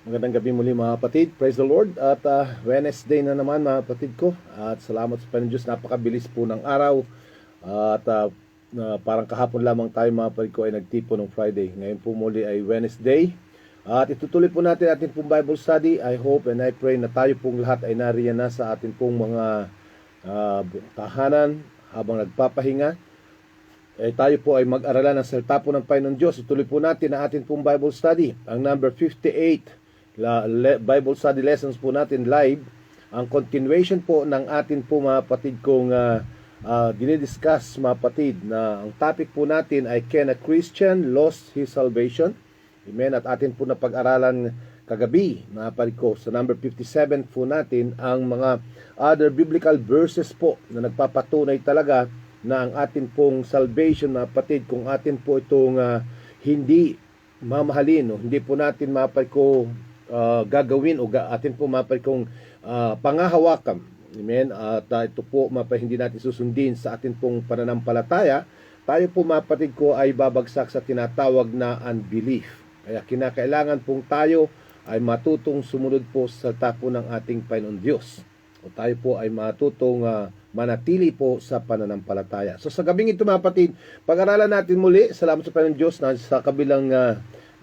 Magandang gabi muli mga kapatid. Praise the Lord. At Wednesday na naman mga kapatid ko. At salamat sa Panginoon Diyos. Napakabilis po ng araw. At parang kahapon lamang tayo mga kapatid ko ay nagtipo ng Friday. Ngayon po muli ay Wednesday. At itutuloy po natin ating pong Bible study. I hope and I pray na tayo pong lahat ay nariyan na sa ating pong mga tahanan habang nagpapahinga. Tayo po ay mag-aralan ng salita po ng Panginoon Diyos. Ituloy po natin ang ating pong Bible study. Ang number 58. Bible study lessons po natin live, ang continuation po ng atin po mga kapatid kong dinidiscuss mga kapatid, na ang topic po natin ay can a Christian lost his salvation? Amen. At atin po na pag-aralan kagabi mga kapatid ko sa number 57 po natin ang mga other biblical verses po na nagpapatunay talaga na ang atin pong salvation mga kapatid, kung atin po itong hindi mamahalin, hindi po natin mga kapatid ko gagawin o atin po mapay kong pangahawakan. Amen. At ito po mapay hindi natin susundin sa atin pong pananampalataya, tayo po mapatid ko ay babagsak sa tinatawag na unbelief. Kaya kinakailangan pong tayo ay matutong sumunod po sa tapo ng ating Panginoon Diyos. O tayo po ay matutong manatili po sa pananampalataya. So sa gabing ito mga kapatid, pag-aralan natin muli. Salamat sa Panginoon Diyos na sa kabilang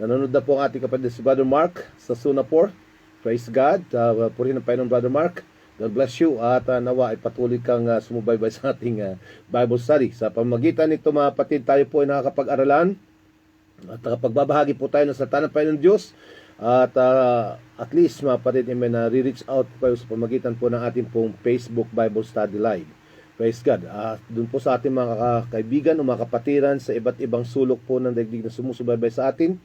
nanonood na po ang ating kapatid si Brother Mark sa Singapore. Praise God. Purihin ang Panginoon, Brother Mark. God bless you. At nawa ay patuloy kang sumubaybay sa ating Bible study. Sa pamagitan nito mga kapatid, tayo po ay nakakapag-aralan at nakapagbabahagi po tayo ng salita ng Panginoon Diyos. At least mga kapatid, may na-reach out po sa pamagitan po ng ating pong Facebook Bible Study Live. Praise God. Doon po sa ating mga kaibigan o mga kapatiran sa iba't ibang sulok po ng daigdig na sumusubaybay sa atin.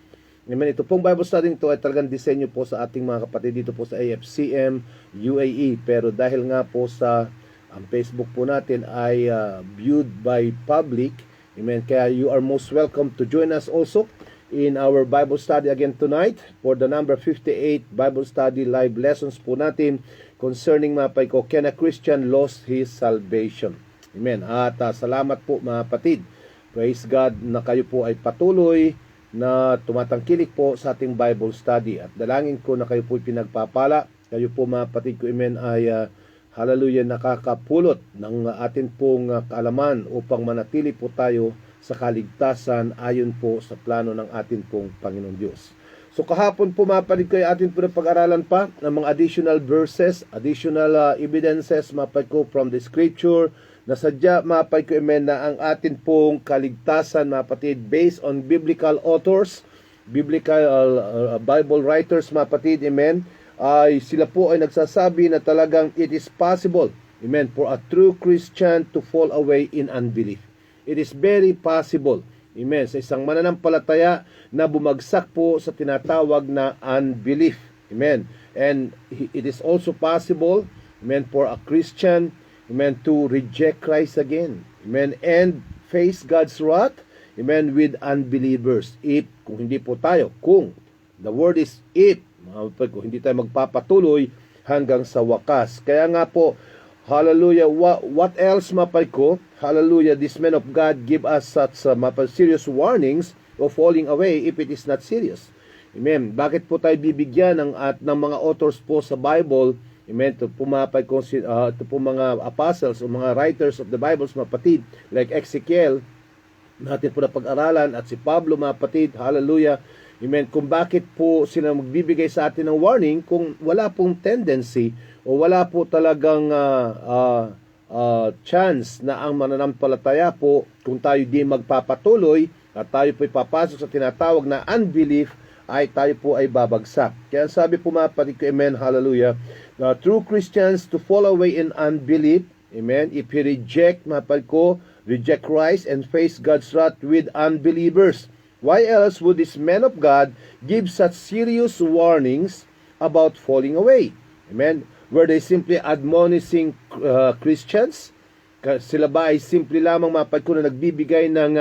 Amen. Ito pong Bible study nito ay talagang disenyo po sa ating mga kapatid dito po sa AFCM UAE. Pero dahil nga po sa ang Facebook po natin ay viewed by public, amen, kaya you are most welcome to join us also in our Bible study again tonight for the number 58 Bible study live lessons po natin concerning mga kapatid ko, can a Christian lost his salvation? Amen. At salamat po mga kapatid. Praise God na kayo po ay patuloy na tumatangkilik po sa ating Bible study. At dalangin ko na kayo po pinagpapala. Kayo po mga kapatid ko, amen, ay hallelujah, nakakapulot ng atin pong kaalaman upang manatili po tayo sa kaligtasan ayon po sa plano ng atin pong Panginoon Diyos. So kahapon po mga kapatid ko, atin po na pag-aralan pa ng mga additional verses, additional evidences mga kapatid ko from the scripture, na sadya mga kapatid ko, amen, na ang atin pong kaligtasan mga kapatid based on biblical authors, biblical Bible writers mga kapatid, amen, ay sila po ay nagsasabi na talagang it is possible, amen, for a true Christian to fall away in unbelief. It is very possible, amen, sa isang mananampalataya na bumagsak po sa tinatawag na unbelief, amen. And it is also possible, amen, for a Christian, amen, to reject Christ again, amen, and face God's wrath, amen, with unbelievers. If, kung hindi po tayo, kung, the word is if, kung hindi tayo magpapatuloy hanggang sa wakas. Kaya nga po, hallelujah, what else mapay ko, hallelujah, this men of God give us such serious warnings of falling away if it is not serious. Amen. Bakit po tayo bibigyan ng mga authors po sa Bible, amen, ito po mga apostles o mga writers of the Bible, mga kapatid, like Ezekiel, natin po na pag-aralan, at si Pablo, mga kapatid, hallelujah, amen, kung bakit po sila magbibigay sa atin ng warning kung wala pong tendency o wala po talagang chance na ang mananampalataya po, kung tayo di magpapatuloy at tayo po ipapasok sa tinatawag na unbelief, ay tayo po ay babagsak. Kaya sabi po mga kapatid ko, amen, hallelujah, true Christians to fall away in unbelief, amen, if he reject, mga kapatid ko, reject Christ and face God's wrath with unbelievers. Why else would these men of God give such serious warnings about falling away? Amen. Were they simply admonishing Christians? Sila ba ay simple lamang mga kapatid ko na nagbibigay ng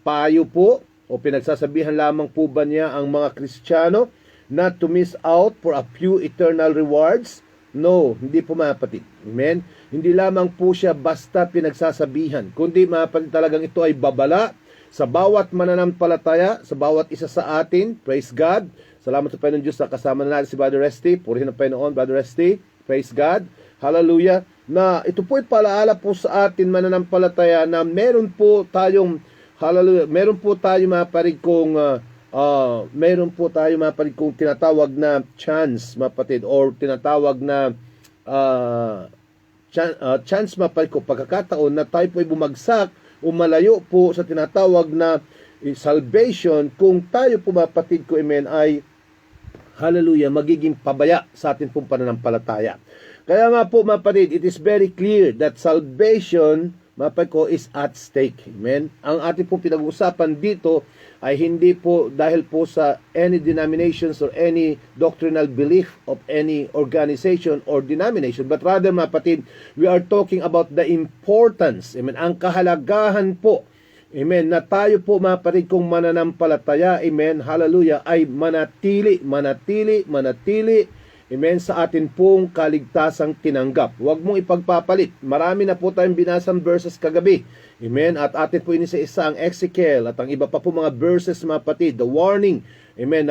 payo po, o pinagsasabihan lamang po ba niya ang mga Kristiyano not to miss out for a few eternal rewards? No, hindi po mga kapatid. Amen? Hindi lamang po siya basta pinagsasabihan, kundi mga kapatid, talagang ito ay babala sa bawat mananampalataya, sa bawat isa sa atin, praise God, Salamat sa Panginoon Diyos na kasama na natin si Brother Resty. Purihin ang Panginoon, Brother Resty. Praise God. Hallelujah. Na ito po ay palaala po sa atin mananampalataya na meron po tayong, hallelujah, meron po tayong maparig kong tinatawag na chance, mapatid, or tinatawag na chance, maparig ko, pagkakataon na tayo po ay bumagsak o malayo po sa tinatawag na salvation kung tayo po, mapatid ko, amen, ay hallelujah, magiging pabaya sa atin pong pananampalataya. Kaya nga po, mapatid, it is very clear that salvation, mapatid ko, is at stake. Amen? Ang ating pong pinag-uusapan dito ay hindi po dahil po sa any denominations or any doctrinal belief of any organization or denomination, but rather, mapatid, we are talking about the importance, amen, ang kahalagahan po, amen, na tayo po, mapatid, kung mananampalataya, amen, hallelujah, ay manatili, amen, sa atin pong kaligtasang tinanggap. Huwag mong ipagpapalit. Marami na po tayong binasang verses kagabi. Amen. At atin po inisa-isa ang Ezekiel at ang iba pa po mga verses, mapatid. The warning, amen,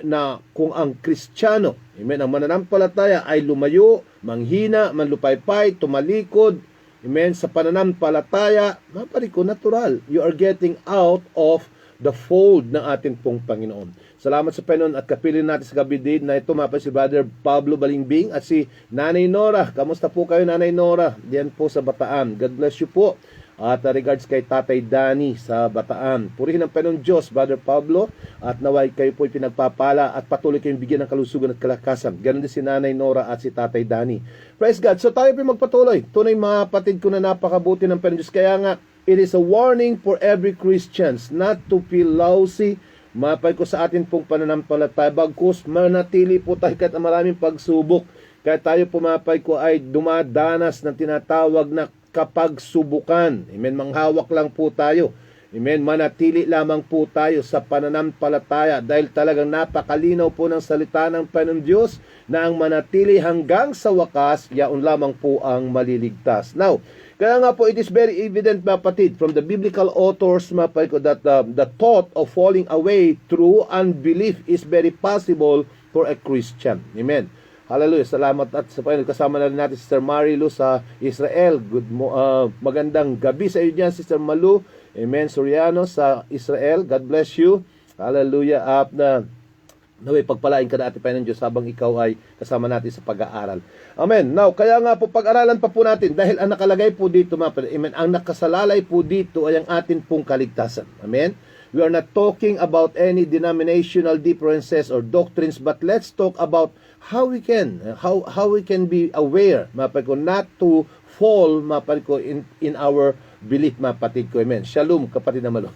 na kung ang Kristiyano, amen, ang mananampalataya ay lumayo, manghina, manlupaypay, tumalikod, amen, sa pananampalataya, mapatid ko, natural. You are getting out of the fold ng ating pong Panginoon. Salamat sa Panginoon at kapilin natin sa gabi din na ito, si Brother Pablo Balingbing at si Nanay Nora. Kamusta po kayo, Nanay Nora? Diyan po sa Bataan. God bless you po. At regards kay Tatay Danny sa Bataan. Purihin ang Panginoon Diyos, Brother Pablo, at naway kayo po pinagpapala at patuloy kayong bigyan ng kalusugan at kalakasan. Ganon din si Nanay Nora at si Tatay Danny. Praise God. So tayo po magpatuloy. Tunay mga kapatid ko na napakabuti ng Panginoon Diyos. Kaya nga, it is a warning for every Christians not to feel lousy, mapay ko sa atin pong pananampalataya, bagkus manatili po tayo kahit maraming pagsubok, kahit tayo po, mapay ko, ay dumadanas ng tinatawag na kapagsubukan. Amen, manghawak lang po tayo. Amen, manatili lamang po tayo sa pananampalataya dahil talagang napakalinaw po ng salita ng Panginoon Diyos na ang manatili hanggang sa wakas, yaon lamang po ang maliligtas. Now, kaya nga po, it is very evident, mapatid, from the biblical authors, mapatid ko, that the thought of falling away through unbelief is very possible for a Christian. Amen. Hallelujah. Salamat at sa Panginoon. Kasama na rin natin Sister Marilu sa Israel. Magandang gabi sa iyo dyan, Sister Malu. Amen. Soriano sa Israel. God bless you. Hallelujah. Naway pagpalain ka na ating Panginoon Diyos habang ikaw ay kasama natin sa pag-aaral. Amen. Now, kaya nga po pag-aralan pa po natin dahil ang nakalagay po dito, amen, ang nakasalalay po dito ay ang atin pong kaligtasan. Amen. We are not talking about any denominational differences or doctrines, but let's talk about how we can be aware, mapatid ko, not to fall, mapatid ko, in our belief, mapatid ko. Amen. Shalom, kapatid na malo.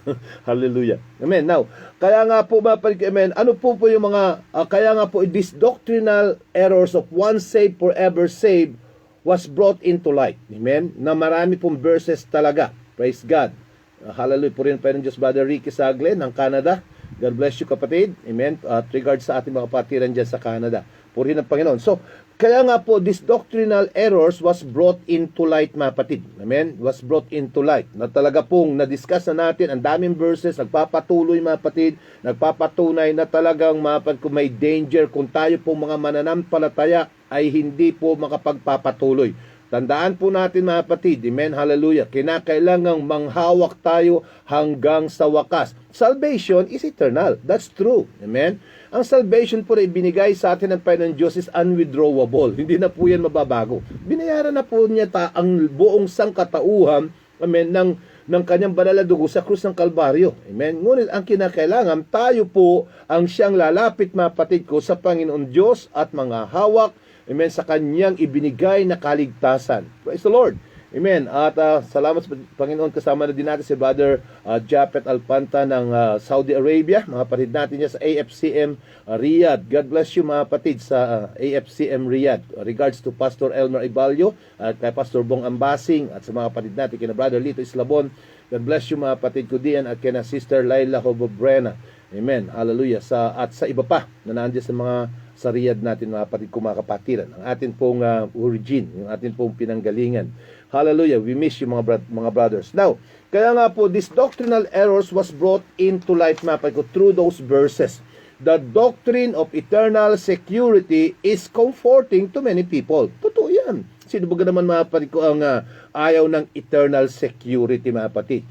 Hallelujah. Amen. Now, kaya nga po, mapatid ko, amen, ano po yung mga, kaya nga po, these doctrinal errors of once saved, forever saved, was brought into light. Amen. Na marami pong verses talaga. Praise God. Hallelujah. Purihin pa rin Diyos, Brother Ricky Sagle ng Canada. God bless you, kapatid. Amen. At regards sa ating mga kapatiran dyan sa Canada. Purihin ang Panginoon. So, kaya nga po, these doctrinal errors was brought into light, mapatid. Amen? Was brought into light. Na talaga pong na-discuss na natin, ang daming verses, nagpapatuloy, mapatid, nagpapatunay na talagang, mapatid, kung may danger, kung tayo pong mga mananampalataya ay hindi po makapagpapatuloy. Tandaan po natin, mga kapatid, amen, hallelujah, kinakailangang manghawak tayo hanggang sa wakas. Salvation is eternal. That's true. Amen? Ang salvation po na ibinigay sa atin ng Panginoon Diyos is unwithdrawable. Hindi na po yan mababago. Binayaran na po niya ang buong sangkatauhan, amen, ng kanyang banal na dugo sa krus ng Kalbaryo. Amen? Ngunit ang kinakailangan, tayo po ang siyang lalapit, mga kapatid ko, sa Panginoon Diyos at mga hawak, amen, sa kanyang ibinigay na kaligtasan. Praise the Lord. Amen. At salamat sa Panginoon, kasama na din natin si Brother Japet Alpanta ng Saudi Arabia. Mga kapatid natin niya sa AFCM Riyadh. God bless you, mga kapatid sa AFCM Riyadh. Regards to Pastor Elmer Ibalyo at kay Pastor Bong Ambasing at sa mga kapatid natin kina Brother Lito Islabon. God bless you, mga kapatid ko diyan at kina Sister Laila Hobobrena. Amen. Hallelujah. At sa iba pa na nandiyan sa mga sa Riyadh natin, mga kapatid ko, mga kapatiran. Ang atin pong origin, yung atin pong pinanggalingan. Hallelujah. We miss you, mga brothers. Now, kaya nga po, this doctrinal errors was brought into light, mga kapatid ko, through those verses. the doctrine of eternal security is comforting to many people. Totoo yan. Sino ba naman mga kapatid ko ang ayaw ng eternal security mga kapatid?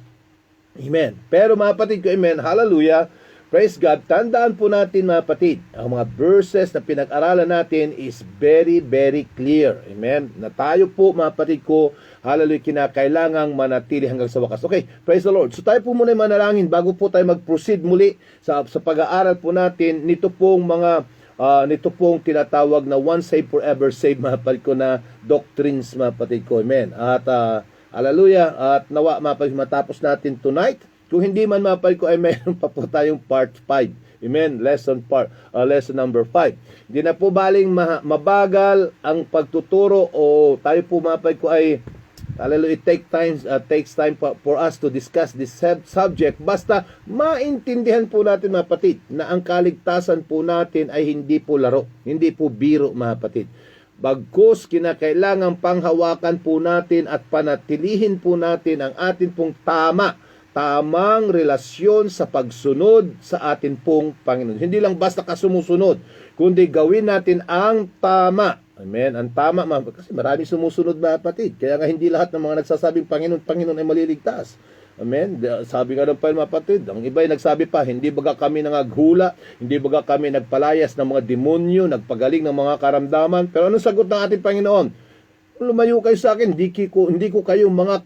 Amen. Pero mga kapatid ko, amen, hallelujah, praise God, tandaan po natin mga kapatid, ang mga verses na pinag-aralan natin is very, very clear. Amen. Na tayo po mga kapatid ko, hallelujah, kinakailangang manatili hanggang sa wakas. Okay, praise the Lord. So tayo po muna manalangin bago po tayo mag-proceed muli sa pag-aaral po natin nito pong tinatawag na once saved forever saved mga kapatid ko na doctrines mga kapatid ko. Amen. At hallelujah, at nawa mga kapatid matapos natin tonight. Kung hindi man mga kapatid ko ay mayroon pa po tayong part 5. Amen. Lesson number 5. Hindi na po baling mabagal ang pagtuturo o tayo po mga kapatid ko ay hallelujah, takes time for us to discuss this subject. Basta maintindihan po natin mga kapatid na ang kaligtasan po natin ay hindi po laro, hindi po biro mga kapatid. Bagkus kinakailangang panghawakan po natin at panatilihin po natin ang atin pong tamang relasyon sa pagsunod sa atin pong Panginoon. Hindi lang basta kasumusunod, kundi gawin natin ang tama. Amen. Ang tama, kasi marami sumusunod mga kapatid. Kaya nga hindi lahat ng mga nagsasabing Panginoon ay maliligtas. Amen. Sabi nga ng mga kapatid, ang iba ay nagsabi pa, hindi baga kami nangaghula, hindi baga kami nagpalayas ng mga demonyo, nagpagaling ng mga karamdaman. Pero anong sagot ng ating Panginoon? Lumayo kayo sa akin, hindi ko kayo mga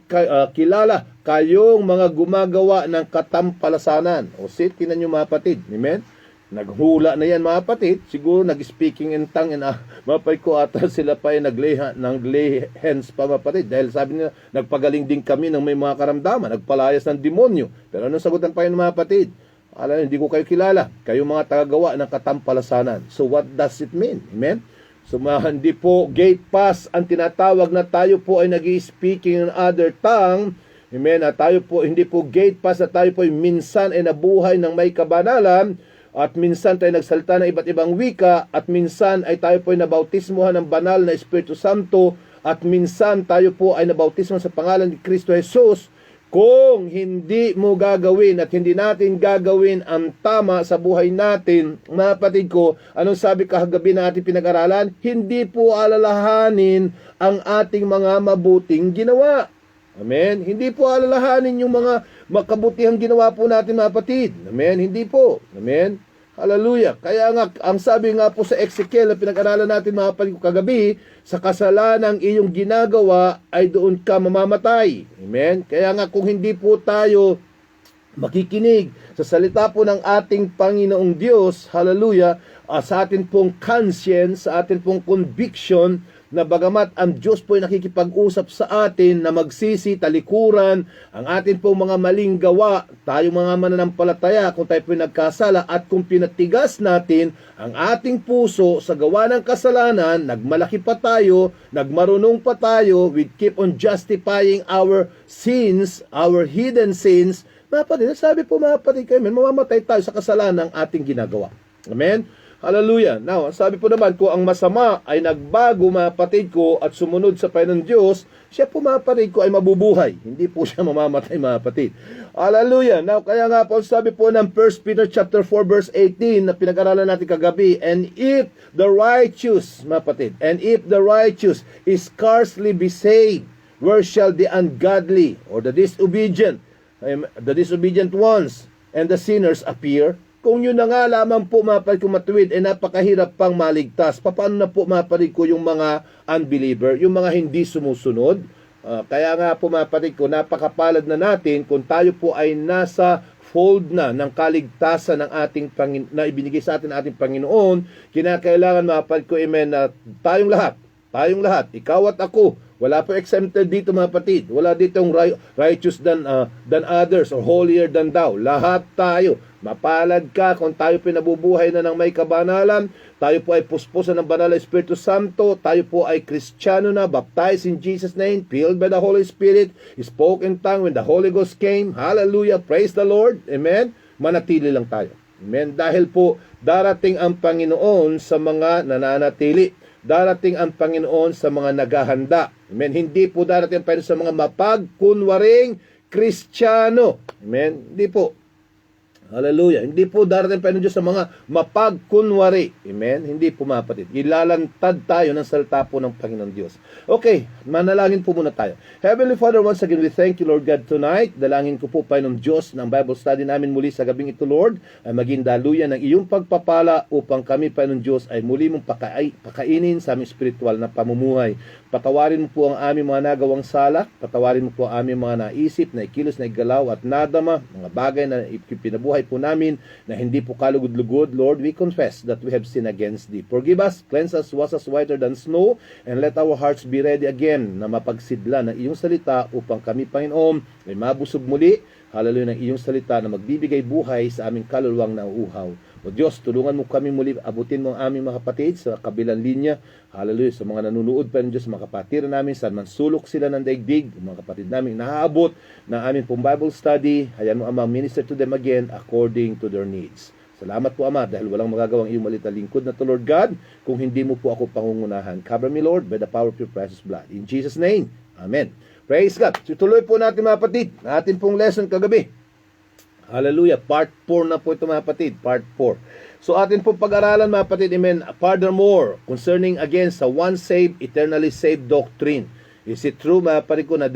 kilala, kayong mga gumagawa ng katampalasanan. O tinan nyo mga kapatid. Amen. Naghula na yan mga kapatid, siguro nag-speaking in tongue and mga kapatid ko ata sila pa ay naglay hands pa mga kapatid dahil sabi nila nagpagaling din kami ng may mga karamdaman, nagpalayas ng demonyo. Pero anong sagot ng Panginoon mga kapatid? Hindi ko kayo kilala, kayong mga tagagawa ng katampalasanan. So what does it mean? Amen? So hindi po gate pass ang tinatawag na tayo po ay nag-speaking in other tongue. Amen? Tayo po hindi po gate pass na tayo po ay minsan ay nabuhay ng may kabanalan. At minsan tayo nagsalita ng iba't ibang wika, at minsan ay tayo po ay nabautismuhan ng banal na Espiritu Santo, at minsan tayo po ay nabautismuhan sa pangalan ni Kristo Jesus. Kung hindi mo gagawin at hindi natin gagawin ang tama sa buhay natin, mga kapatid ko, anong sabi kahagabi na ating pinag-aralan? Hindi po alalahanin ang ating mga mabuting ginawa. Amen? Hindi po alalahanin yung mga makabutihang ginawa po natin mga kapatid. Amen? Hindi po. Amen? Hallelujah. Kaya nga, ang sabi nga po sa Ezekiel na pinag-aralan natin mga kapatid ko kagabi, sa kasalanang iyong ginagawa ay doon ka mamamatay. Amen? Kaya nga kung hindi po tayo makikinig sa salita po ng ating Panginoong Diyos, hallelujah, sa atin pong conscience, sa atin pong conviction, na bagamat ang Diyos po ay nakikipag-usap sa atin na magsisi, talikuran, ang atin pong mga maling gawa, tayo mga mananampalataya, kung tayo po ay nagkasala, at kung pinatigas natin ang ating puso sa gawa ng kasalanan, nagmalaki pa tayo, nagmarunong pa tayo, we keep on justifying our sins, our hidden sins, mga kapatid, sabi po mga kapatid kayo, mamamatay tayo sa kasalanan ng ating ginagawa. Amen? Hallelujah. Now, sabi po naman, kung ang masama ay nagbago mga kapatid ko at sumunod sa Panginoon Diyos, siya po mga kapatid ko ay mabubuhay. Hindi po siya mamamatay mga kapatid. Hallelujah. Now, kaya nga po sabi po ng 1 Peter chapter 4 verse 18 na pinag-aralan natin kagabi, and if the righteous, mga kapatid, and if the righteous is scarcely be saved, where shall the ungodly or the disobedient ones and the sinners appear? Kung yun na nga lamang po mga kapatid ko matuwid, napakahirap pang maligtas. Paano na po mga kapatid ko yung mga unbeliever, yung mga hindi sumusunod? Kaya nga po mga kapatid ko, napakapalad na natin kung tayo po ay nasa fold na ng kaligtasan ng ating na ibinigay sa atin ng ating Panginoon. Kinakailangan mga kapatid ko, amen, na tayong lahat, ikaw at ako, wala po exempted dito mga kapatid. Wala ditong righteous than others or holier than thou. Lahat tayo. Mapalad ka kung tayo pinabubuhay na ng may kabanalan, tayo po ay puspusan ng banal na Espiritu Santo, tayo po ay Kristiyano na, baptized in Jesus' name, filled by the Holy Spirit, spoke in tongue when the Holy Ghost came. Hallelujah, praise the Lord. Amen. Manatili lang tayo. Amen. Dahil po darating ang Panginoon sa mga nananatili. Darating ang Panginoon sa mga naghahanda. Amen. Hindi po darating ang Panginoon sa mga mapagkunwaring Kristiyano. Amen. Hindi po. Hallelujah. Hindi po darating pa ng Diyos sa mga mapagkunwari. Amen? Hindi po mga kapatid. Ilalantad tayo ng salita po ng Panginoon Diyos. Okay, manalangin po muna tayo. Heavenly Father, once again, we thank you, Lord God, tonight. Dalangin ko po, Panginoon Diyos, ng Bible study namin muli sa gabing ito, Lord, ay maging daluyan ng iyong pagpapala upang kami, Panginoon Diyos, ay muli mong pakainin sa aming spiritual na pamumuhay. Patawarin mo po ang aming mga nagawang sala. Patawarin mo po ang aming mga naisip, na ikilos, na igalaw at nadama, mga bagay na ipinabuhay po namin na hindi po kalugod-lugod. Lord, we confess that we have sinned against thee. Forgive us, cleanse us, wash us whiter than snow, and let our hearts be ready again na mapagsidla ng iyong salita upang kami, Panginoon, ay mabusog muli, hallelujah, ng iyong salita na magbibigay buhay sa aming kaluluwang nauuhaw. O Diyos, tulungan mo kami muli, abutin mo ang aming mga kapatid sa kabilang linya, hallelujah, sa mga nanunood pa rin Diyos, mga kapatid namin, saan man sulok sila ng daigdig, mga kapatid namin nahaabot ng aming pong Bible study, hayaan mo Ama, minister to them again according to their needs. Salamat po Ama, dahil walang magagawang iyong malita lingkod na to Lord God, kung hindi mo po ako pangungunahan. Cover me Lord by the power of your precious blood. In Jesus' name, Amen. Praise God. Tutuloy po natin mga kapatid, ating pong lesson kagabi. Hallelujah. Part 4 na po ito mga kapatid. Part 4. So atin po pag-aralan mga kapatid, amen, furthermore, concerning again sa once saved, eternally saved doctrine. Is it true mga kapatid ko na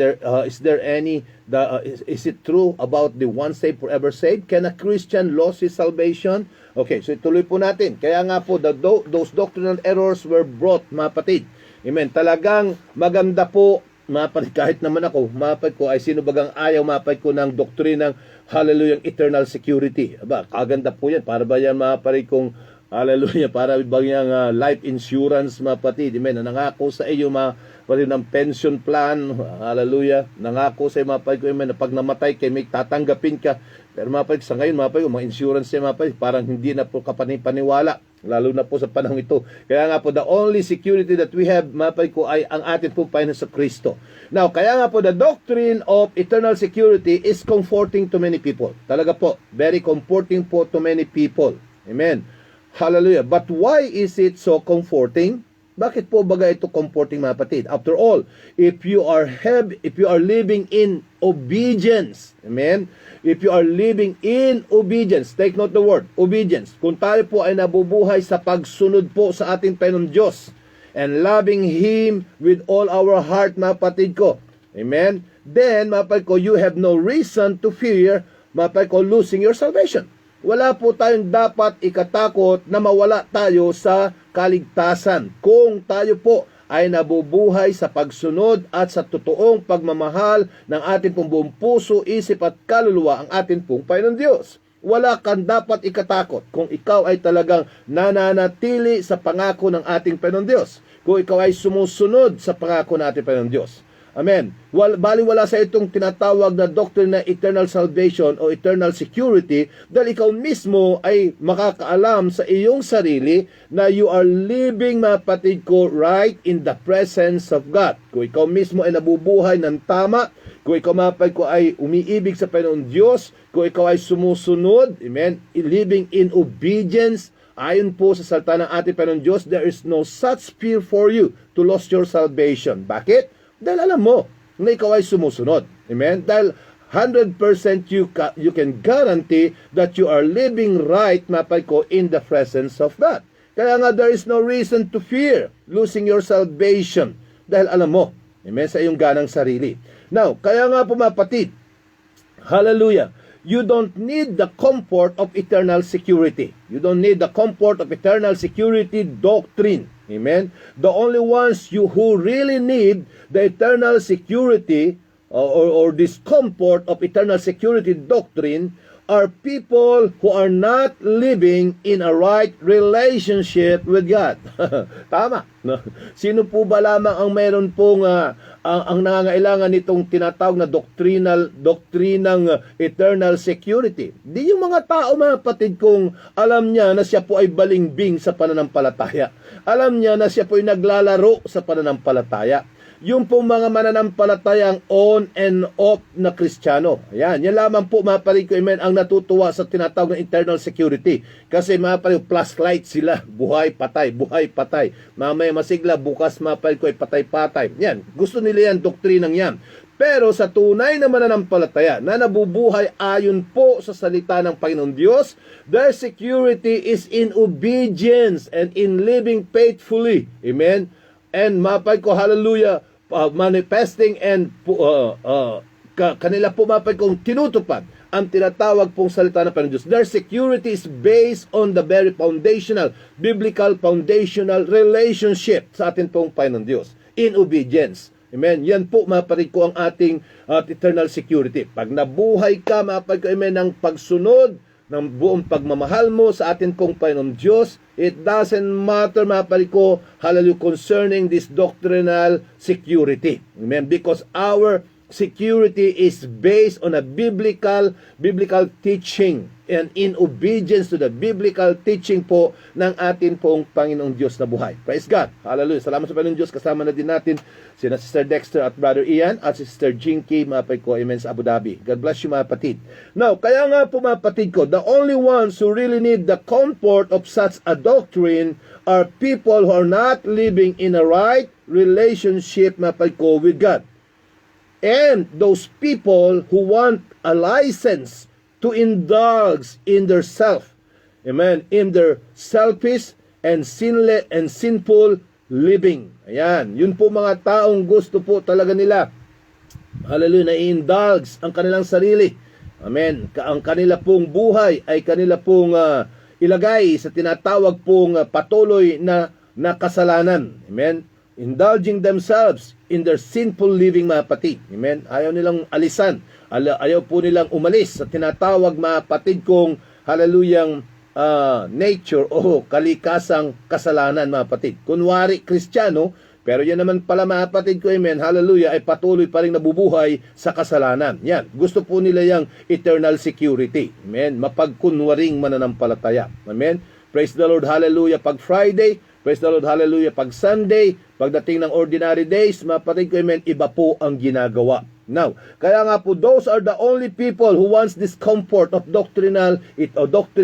is it true about the once saved, forever saved? Can a Christian lose his salvation? Okay, so ituloy po natin. Kaya nga po, those doctrinal errors were brought mga kapatid. Amen. Talagang maganda po mapad, kahit naman ako, mapad ko ay sino bagang ayaw mapad ko ng doktrinang hallelujah, eternal security. Aba, kaganda po yan. Para ba yan mapad kong hallelujah, para ba yung life insurance mapatid. Amen. Nangako sa iyo mapatid ng pension plan. Hallelujah. Nangako sa iyo mapad ko, amen, na pag namatay kay may tatanggapin ka. Pero mapad sa ngayon mapad ko, mga insurance siya mapad, parang hindi na po kapanipaniwala. Lalo na po sa panahon ito. Kaya nga po, the only security that we have, mapay ko, ay ang atin pong Panginoon sa Kristo. Now, kaya nga po, the doctrine of eternal security is comforting to many people. Talaga po, very comforting po to many people. Amen. Hallelujah. But why is it so comforting? Bakit po baga ito comforting mga kapatid? After all, if you are living in obedience, amen? If you are living in obedience, take note the word, obedience. Kung tayo po ay nabubuhay sa pagsunod po sa ating Panginoon Diyos and loving Him with all our heart, mga kapatid ko, amen? Then, mga kapatid ko, you have no reason to fear, mga kapatid ko, losing your salvation. Wala po tayong dapat ikatakot na mawala tayo sa kaligtasan kung tayo po ay nabubuhay sa pagsunod at sa totoong pagmamahal ng ating pong buong puso, isip at kaluluwa ang ating pong Panginoon Diyos. Wala kang dapat ikatakot kung ikaw ay talagang nananatili sa pangako ng ating Panginoon Diyos. Kung ikaw ay sumusunod sa pangako ng ating Panginoon Diyos. Amen. Baliwala sa itong tinatawag na doctrine na eternal salvation o eternal security dahil ikaw mismo ay makakaalam sa iyong sarili na you are living, mga kapatid ko, right in the presence of God. Kung ikaw mismo ay nabubuhay ng tama, kung ikaw, mga kapatid ko, ay umiibig sa Panginoon Diyos, kung ikaw ay sumusunod, amen, living in obedience, ayon po sa salita ng ating Panginoon Diyos, there is no such fear for you to lose your salvation. Bakit? Dahil alam mo na ikaw ay sumusunod. Amen? Dahil 100% you can guarantee that you are living right, mapay ko, in the presence of God. Kaya nga, there is no reason to fear losing your salvation. Dahil alam mo, amen, sa iyong ganang sarili. Now, kaya nga po mga kapatid, hallelujah, you don't need the comfort of eternal security. You don't need the comfort of eternal security doctrine. Amen. The only ones who really need the eternal security or this comfort of eternal security doctrine are people who are not living in a right relationship with God. Tama. No? Sino po ba lamang ang mayroon pong ang nangangailangan nitong tinatawag na doktrinang eternal security? Di yung mga tao, mga kapatid, kung alam niya na siya po ay balimbing sa pananampalataya. Alam niya na siya po ay naglalaro sa pananampalataya. Yung pong mga mananampalatayang on and off na Kristiyano. Ayan, yan lamang po mga parig ko, amen, ang natutuwa sa tinatawag ng eternal security. Kasi mga parig, flashlight sila, buhay, patay, buhay, patay. Mamaya masigla, bukas mga parig ko ay patay-patay. Yan, gusto nila yan, doktrinang yan. Pero sa tunay na mananampalataya na nabubuhay ayon po sa salita ng Panginoon Diyos, their security is in obedience and in living faithfully. Amen? And mapay ko, hallelujah, manifesting and kanila po mapay kong tinutupad ang tinatawag pong salita ng Panginoon Diyos. Their security is based on the very foundational, biblical foundational relationship sa atin pong Panginoon Diyos in obedience. Amen. Yan po mapari ko ang ating eternal security. Pag nabuhay ka, mapari ko, amen, ng pagsunod ng buong pagmamahal mo sa atin pong Panginoon Diyos, it doesn't matter, mapari ko, hallelujah, concerning this doctrinal security. Amen. Because our security is based on a biblical teaching and in obedience to the biblical teaching po ng atin pong Panginoong Diyos na buhay. Praise God. Hallelujah. Salamat sa Panginoong Diyos. Kasama na din natin sina Sister Dexter at Brother Ian at Sister Jinky, mapay ko, amen, sa Abu Dhabi. God bless you, mga kapatid. Now, kaya nga po, mga kapatid ko, the only ones who really need the comfort of such a doctrine are people who are not living in a right relationship, mapay ko, with God. And those people who want a license to indulge in their self, amen, in their selfish and sinful living. Ayan, yun po mga taong gusto po talaga nila, hallelujah, na i-indulge ang kanilang sarili. Amen. Ang kanila pong buhay ay kanila pong ilagay sa tinatawag pong patuloy na kasalanan. Amen. Indulging themselves in their sinful living, mga kapatid. Amen? Ayaw nilang alisan. Ayaw po nilang umalis sa tinatawag, mga kapatid, kong hallelujah, nature o kalikasang kasalanan, mga kapatid. Kunwari, Kristiyano, pero yan naman pala, mga kapatid ko, amen, hallelujah, ay patuloy pa rin nabubuhay sa kasalanan. Yan. Gusto po nila yung eternal security. Amen? Mapagkunwaring mananampalataya. Amen? Praise the Lord, hallelujah. Pag Friday, praise the Lord, hallelujah. Pag Sunday, pagdating ng ordinary days, mapatid ko, amen, iba po ang ginagawa. Now, kaya nga po, those are the only people who wants this comfort of doctrine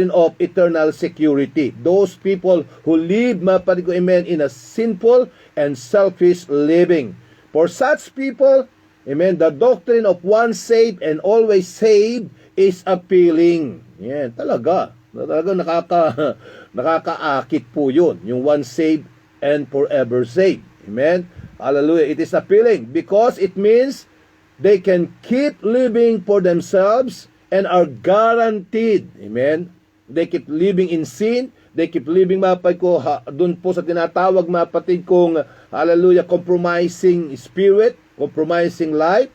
of eternal security. Those people who live, mapatid ko, amen, in a sinful and selfish living. For such people, amen, the doctrine of once saved and always saved is appealing. Yan, talaga nakakaakit po yun, yung once saved and forever saved. Amen? Hallelujah. It is appealing because it means they can keep living for themselves and are guaranteed. Amen? They keep living in sin. They keep living, mapay ko, dun po sa tinatawag, mapatid kong, hallelujah, compromising spirit, compromising life.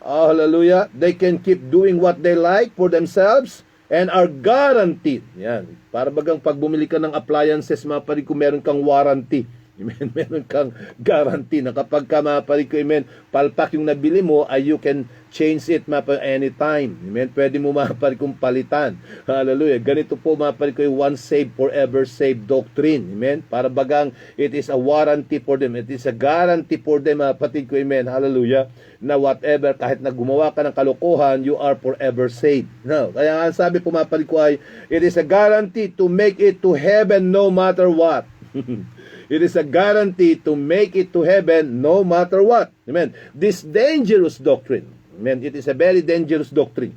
Hallelujah. They can keep doing what they like for themselves and are guaranteed. Yan. Para bagang pag bumili ka ng appliances, mapari ko, meron kang warranty. Amen. Meron kang guarantee na kapag ka, mapari ko, amen, palpak yung nabili mo, ay you can change it, mapari, anytime. Amen. Pwede mo, mapari kong palitan. Hallelujah. Ganito po, mapari ko, yung once saved, forever saved doctrine. Amen. Para bagang it is a warranty for them. It is a guarantee for them, mapatid ko, amen. Hallelujah. Na whatever, kahit na gumawa ka ng kalokohan, you are forever saved. No, kaya nga sabi po, mapatid ko, ay it is a guarantee to make it to heaven no matter what. It is a guarantee to make it to heaven no matter what. Amen. This dangerous doctrine, amen, it is a very dangerous doctrine,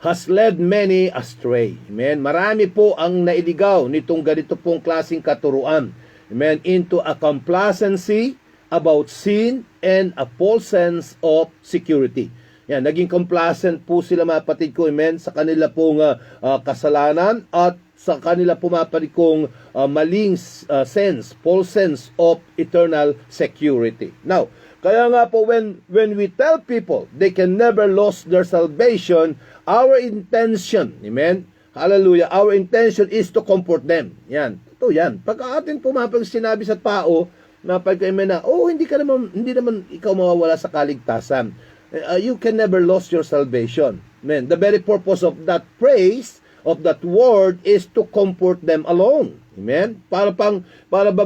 has led many astray. Amen. Marami po ang nailigaw nitong ganito pong klaseng katuruan. Amen. Into a complacency about sin and a false sense of security. Yan, naging complacent po sila, mga kapatid ko, amen, sa kanila pong kasalanan at sa kanila pumapari kong maling sense, false sense of eternal security. Now, kaya nga po when we tell people they can never lose their salvation, our intention, amen, hallelujah, our intention is to comfort them. Yan, ito yan. Pag atin pumapag sinabi sa tao, napag-amen na, oh, hindi naman ikaw mawawala sa kaligtasan. You can never lose your salvation. Amen. The very purpose of that phrase, of that word, is to comfort them alone. Amen? Para ba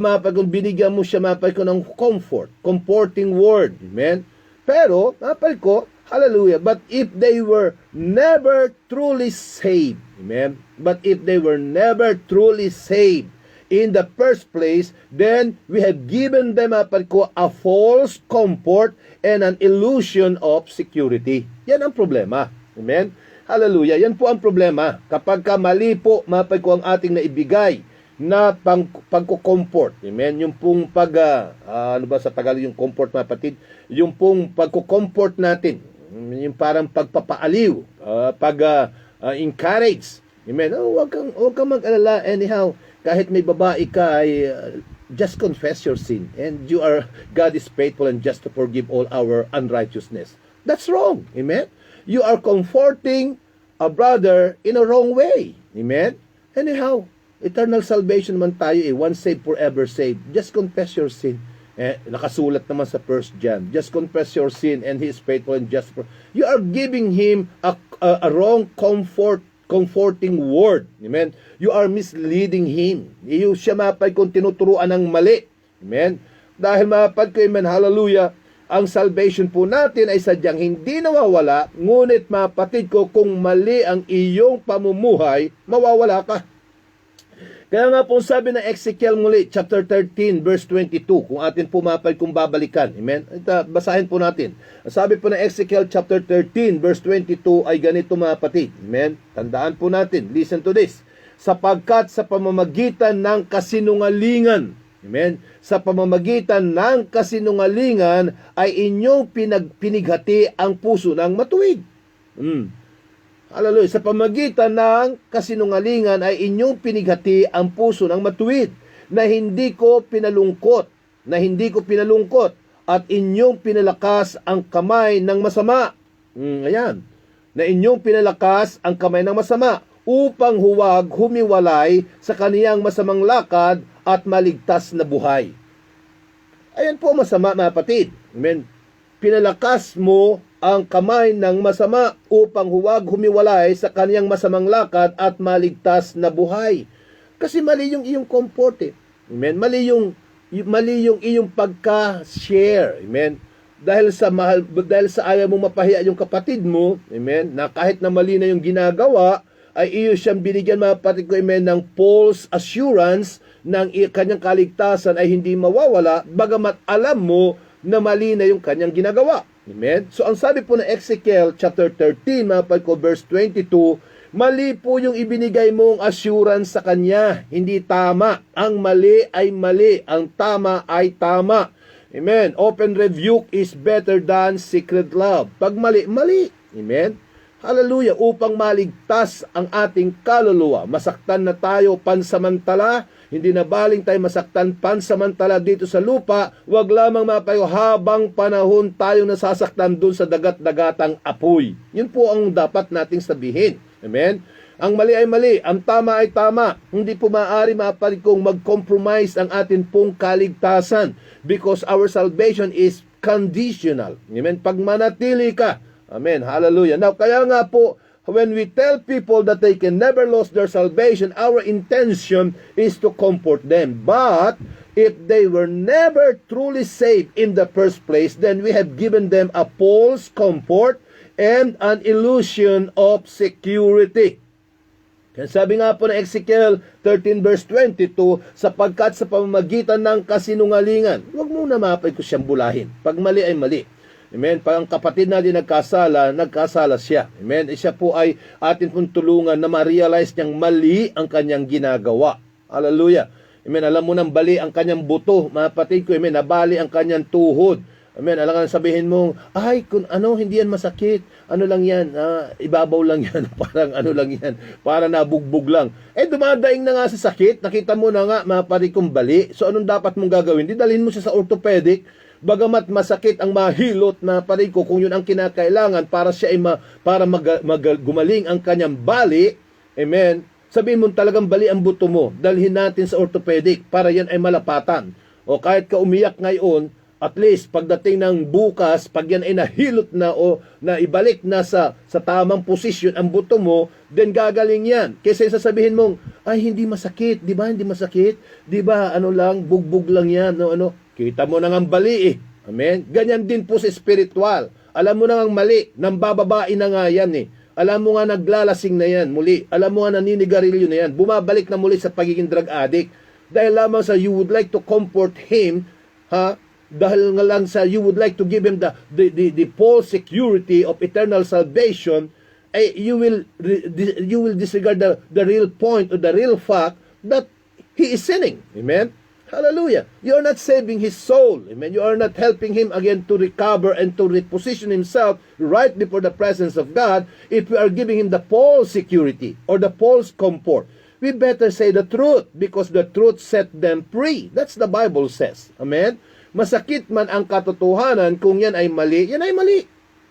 mapag binigyan mo siya, mapag ko ng comfort, comforting word. Amen? Pero, mapag ko, hallelujah, but if they were never truly saved, amen? But if they were never truly saved, in the first place, then we have given them a false comfort and an illusion of security. Yan ang problema. Amen? Hallelujah. Yan po ang problema. Kapag mali po, ang ating naibigay na pagko-comfort. Amen? Yung pong ano ba sa Tagalog yung comfort, mga kapatid? Yung pong pagko-comfort natin. Yung parang pagpapaaliw, encourage. Amen? Oh, wag kang mag-alala. Anyhow, kahit may babae ka, just confess your sin. And God is faithful and just to forgive all our unrighteousness. That's wrong. Amen? You are comforting a brother in a wrong way. Amen? Anyhow, eternal salvation man tayo, once saved, forever saved. Just confess your sin. Nakasulat naman sa 1 John. Just confess your sin and He is faithful and just. You are giving him a wrong comforting word. Amen? You are misleading him. Siya kung tinuturuan ng mali. Amen? Dahil ko, amen, hallelujah, ang salvation po natin ay sadyang hindi nawawala, ngunit mapatid ko, kung mali ang iyong pamumuhay, mawawala ka. Kaya nga po sabi ng Ezekiel muli, chapter 13, verse 22, kung atin po kung babalikan. Amen? Basahin po natin. Sabi po ng Ezekiel chapter 13, verse 22 ay ganito, mapatid. Amen? Tandaan po natin. Listen to this. Sapagkat sa pamamagitan ng kasinungalingan, amen, sa pamamagitan ng kasinungalingan ay inyong pinighati ang puso ng matuwid. Hallelujah. Sa pamamagitan ng kasinungalingan ay inyong pinighati ang puso ng matuwid, na hindi ko pinalungkot, at inyong pinalakas ang kamay ng masama. Ayan. Na inyong pinalakas ang kamay ng masama, upang huwag humiwalay sa kaniyang masamang lakad at maligtas na buhay. Ayan po masama, mga kapatid. Amen. Pinalakas mo ang kamay ng masama upang huwag humiwalay sa kaniyang masamang lakad at maligtas na buhay. Kasi mali yung iyong comfort. Amen. Mali yung iyong pagka-share. Amen. Dahil sa ayaw mong mapahiya yung kapatid mo, amen, na kahit na mali na yung ginagawa, ay iyo siyang binigyan, mga kapatid ko, amen, ng false assurance ng kanyang kaligtasan ay hindi mawawala, bagamat alam mo na mali na yung kanyang ginagawa. Amen? So, ang sabi po ng Ezekiel chapter 13, mga kapatid ko, verse 22, mali po yung ibinigay mong assurance sa kanya. Hindi tama. Ang mali ay mali. Ang tama ay tama. Amen? Open rebuke is better than secret love. Pag mali, mali. Amen? Hallelujah, upang maligtas ang ating kaluluwa. Masaktan na tayo pansamantala, hindi na baling tayo masaktan pansamantala dito sa lupa, wag lamang mapayo habang panahon tayo nasasaktan dun sa dagat-dagatang apoy. Yun po ang dapat nating sabihin. Amen? Ang mali ay mali, ang tama ay tama. Hindi po maaari mapalig kong mag-compromise ang atin pong kaligtasan, because our salvation is conditional. Amen? Pag manatili ka, amen. Hallelujah. Now, kaya nga po, when we tell people that they can never lose their salvation, our intention is to comfort them. But, if they were never truly saved in the first place, then we have given them a false comfort and an illusion of security. Kaya sabi nga po ng Ezekiel 13 verse 22, sapagkat sa pamamagitan ng kasinungalingan, huwag muna ko siyang bulahin. Pag mali ay mali. Amen. Pag ang kapatid natin nagkasala siya. Amen. Siya po ay atin pong tulungan na ma-realize niyang mali ang kanyang ginagawa. Hallelujah. Amen. Alam mo nang bali ang kanyang buto, mga kapatid ko. Amen. Nabali ang kanyang tuhod. Amen. Alam nga sabihin mo, ay, hindi yan masakit. Ano lang yan? Ibabaw lang yan. Parang lang yan. Para nabugbog lang. Dumadaing na nga sa sakit. Nakita mo na nga, mga kapatid kong bali. So, anong dapat mong gagawin? Dalhin mo siya sa orthopedic. Bagamat masakit ang mahilot na parin ko, kung yun ang kinakailangan para siya ay gumaling ang kanyang bali, amen, sabihin mo talagang bali ang buto mo, dalhin natin sa orthopedic para yan ay malapatan. O kahit ka umiyak ngayon, at least pagdating ng bukas, pag yan ay nahilot na o na ibalik na sa tamang posisyon ang buto mo, then gagaling yan. Kasi sasabihin mong, ay hindi masakit, di ba? Hindi masakit, di ba? Bugbog lang yan, Kita mo na nga bali Amen? Ganyan din po sa spiritual. Alam mo na nga mali, nang bababae na nga yan Alam mo nga naglalasing na yan muli. Alam mo nga naninigarilyo na yan. Bumabalik na muli sa pagiging drug addict. dahil lamang sa you would like to comfort him, ha? Dahil nga lang sa you would like to give him the false security of eternal salvation, ay you will disregard the real point or the real fact that he is sinning. Amen? Hallelujah. You are not saving his soul. Amen. You are not helping him again to recover and to reposition himself right before the presence of God if we are giving him the false security or the false comfort. We better say the truth because the truth set them free. That's the Bible says. Amen. Masakit man ang katotohanan, kung yan ay mali, yan ay mali.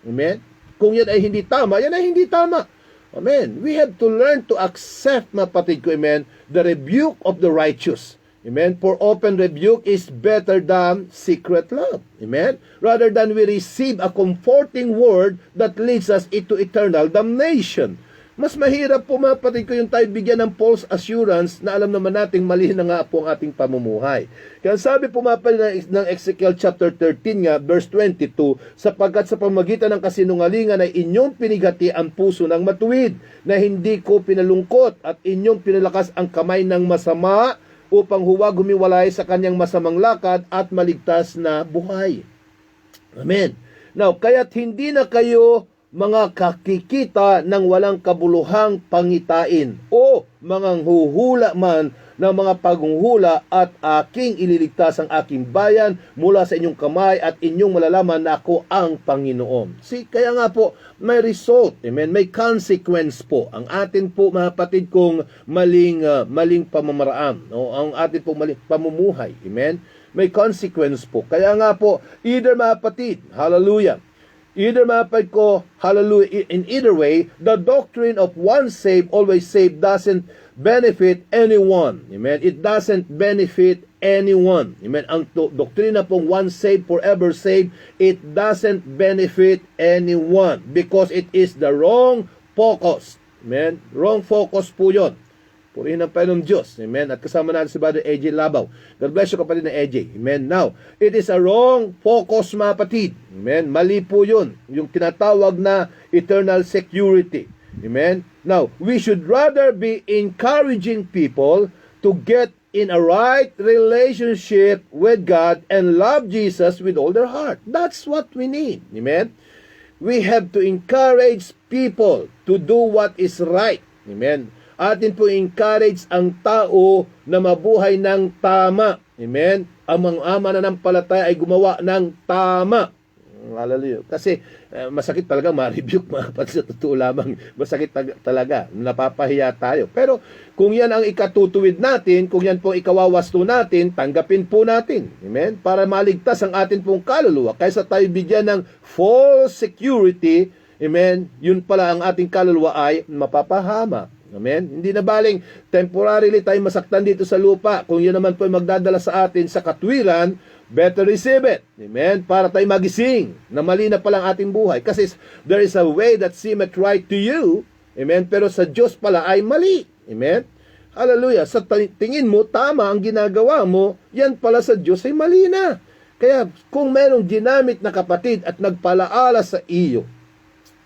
Amen. Kung yan ay hindi tama, yan ay hindi tama. Amen. We have to learn to accept, mga kapatid ko, amen, the rebuke of the righteous. Amen. For open rebuke is better than secret love. Amen. Rather than we receive a comforting word that leads us into eternal damnation. Mas mahirap po, mga kapatid ko, yung tayo bigyan ng false assurance na alam naman nating mali na nga po ang ating pamumuhay. Kaya sabi po, mga kapatid, ng Ezekiel chapter 13 nga, verse 22, sapagkat sa pamagitan ng kasinungalingan ay inyong pinigati ang puso ng matuwid, na hindi ko pinalungkot, at inyong pinalakas ang kamay ng masama, upang huwag humiwalay sa kanyang masamang lakad at maligtas na buhay. Amen. Now, kaya't hindi na kayo mga kakikita ng walang kabuluhang pangitain o mga huhula man ng mga paghuhula at aking ililigtas ang aking bayan mula sa inyong kamay at inyong malalaman na ako ang Panginoon. Kaya nga po, may result, amen, may consequence po ang atin po, mga kapatid, kong maling pamamaraan, no? Ang atin po maling pamumuhay, amen, may consequence po. Kaya nga po, either, mga kapatid, hallelujah, either, mga kapatid ko, hallelujah, in either way, the doctrine of once saved, always saved doesn't benefit anyone. Amen? It doesn't benefit anyone. Amen? Ang doktrina pong once saved, forever saved, it doesn't benefit anyone because it is the wrong focus. Amen? Wrong focus po yun. Purihin ang Panginoong Diyos. Amen? At kasama natin si Brother AJ Labaw. God bless you, kapatid na AJ. Amen? Now, it is a wrong focus, mga kapatid. Amen? Mali po yun. Yung tinatawag na eternal security. Amen? Now, we should rather be encouraging people to get in a right relationship with God and love Jesus with all their heart. That's what we need. Amen? We have to encourage people to do what is right. Amen? Atin po encourage ang tao na mabuhay ng tama. Amen? Ang mga mananampalataya ay gumawa ng tama. Hallelujah. Kasi masakit talaga ma-rebuke, mga kapatid, sa totoo lamang. Masakit talaga. Napapahiya tayo. Pero kung yan ang ikatutuwid natin, kung yan po ikawawasto natin, tanggapin po natin. Amen? Para maligtas ang atin pong kaluluwa. Kaysa tayo bigyan ng false security, amen, yun pala ang ating kaluluwa ay mapapahama. Amen? Hindi na baling temporarily tayo masaktan dito sa lupa. Kung yun naman po ay magdadala sa atin sa katwiran, better receive it. Amen? Para tayo magising na mali na palang ating buhay. Kasi there is a way that seemeth right to you. Amen? Pero sa Diyos pala ay mali. Amen? Hallelujah. Sa tingin mo, tama ang ginagawa mo, yan pala sa Diyos ay mali na. Kaya kung merong ginamit na kapatid at nagpalaala sa iyo,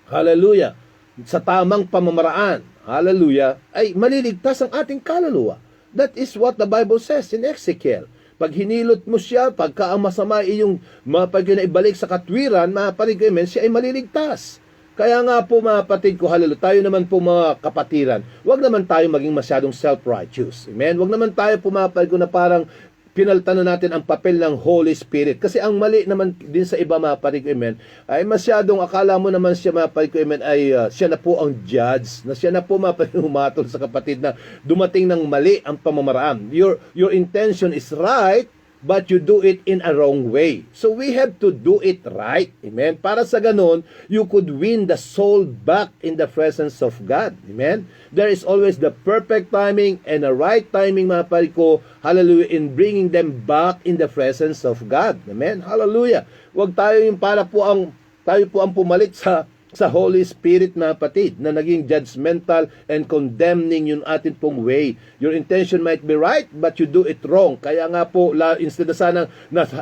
hallelujah, sa tamang pamamaraan, hallelujah, ay maliligtas ang ating kaluluwa. That is what the Bible says in Ezekiel. Pag hinilot mo siya, pagka ang masama iyong ibalik sa katwiran, mga kapatid, siya ay maliligtas. Kaya nga po, mga kapatid ko, hallelujah, tayo naman po, mga kapatiran, wag naman tayo maging masyadong self-righteous. Amen? Wag naman tayo po, mga kapatid ko, na parang pinalitan na natin ang papel ng Holy Spirit. Kasi ang mali naman din sa iba, mga kapatid ko, amen, ay masyadong akala mo naman siya, mga kapatid ko, amen, ay siya na po ang judge, na siya na po, mga kapatid, humatol sa kapatid na dumating ng mali ang pamamaraan. Your intention is right, but you do it in a wrong way. So we have to do it right. Amen? Para sa ganun, you could win the soul back in the presence of God. Amen? There is always the perfect timing and a right timing, mga kapatid ko, hallelujah, in bringing them back in the presence of God. Amen? Hallelujah. Huwag tayo yung tayo po ang pumalit sa sa Holy Spirit, mga kapatid, na naging judgmental and condemning yung atin pong way. Your intention might be right, but you do it wrong. Kaya nga po, instead na sana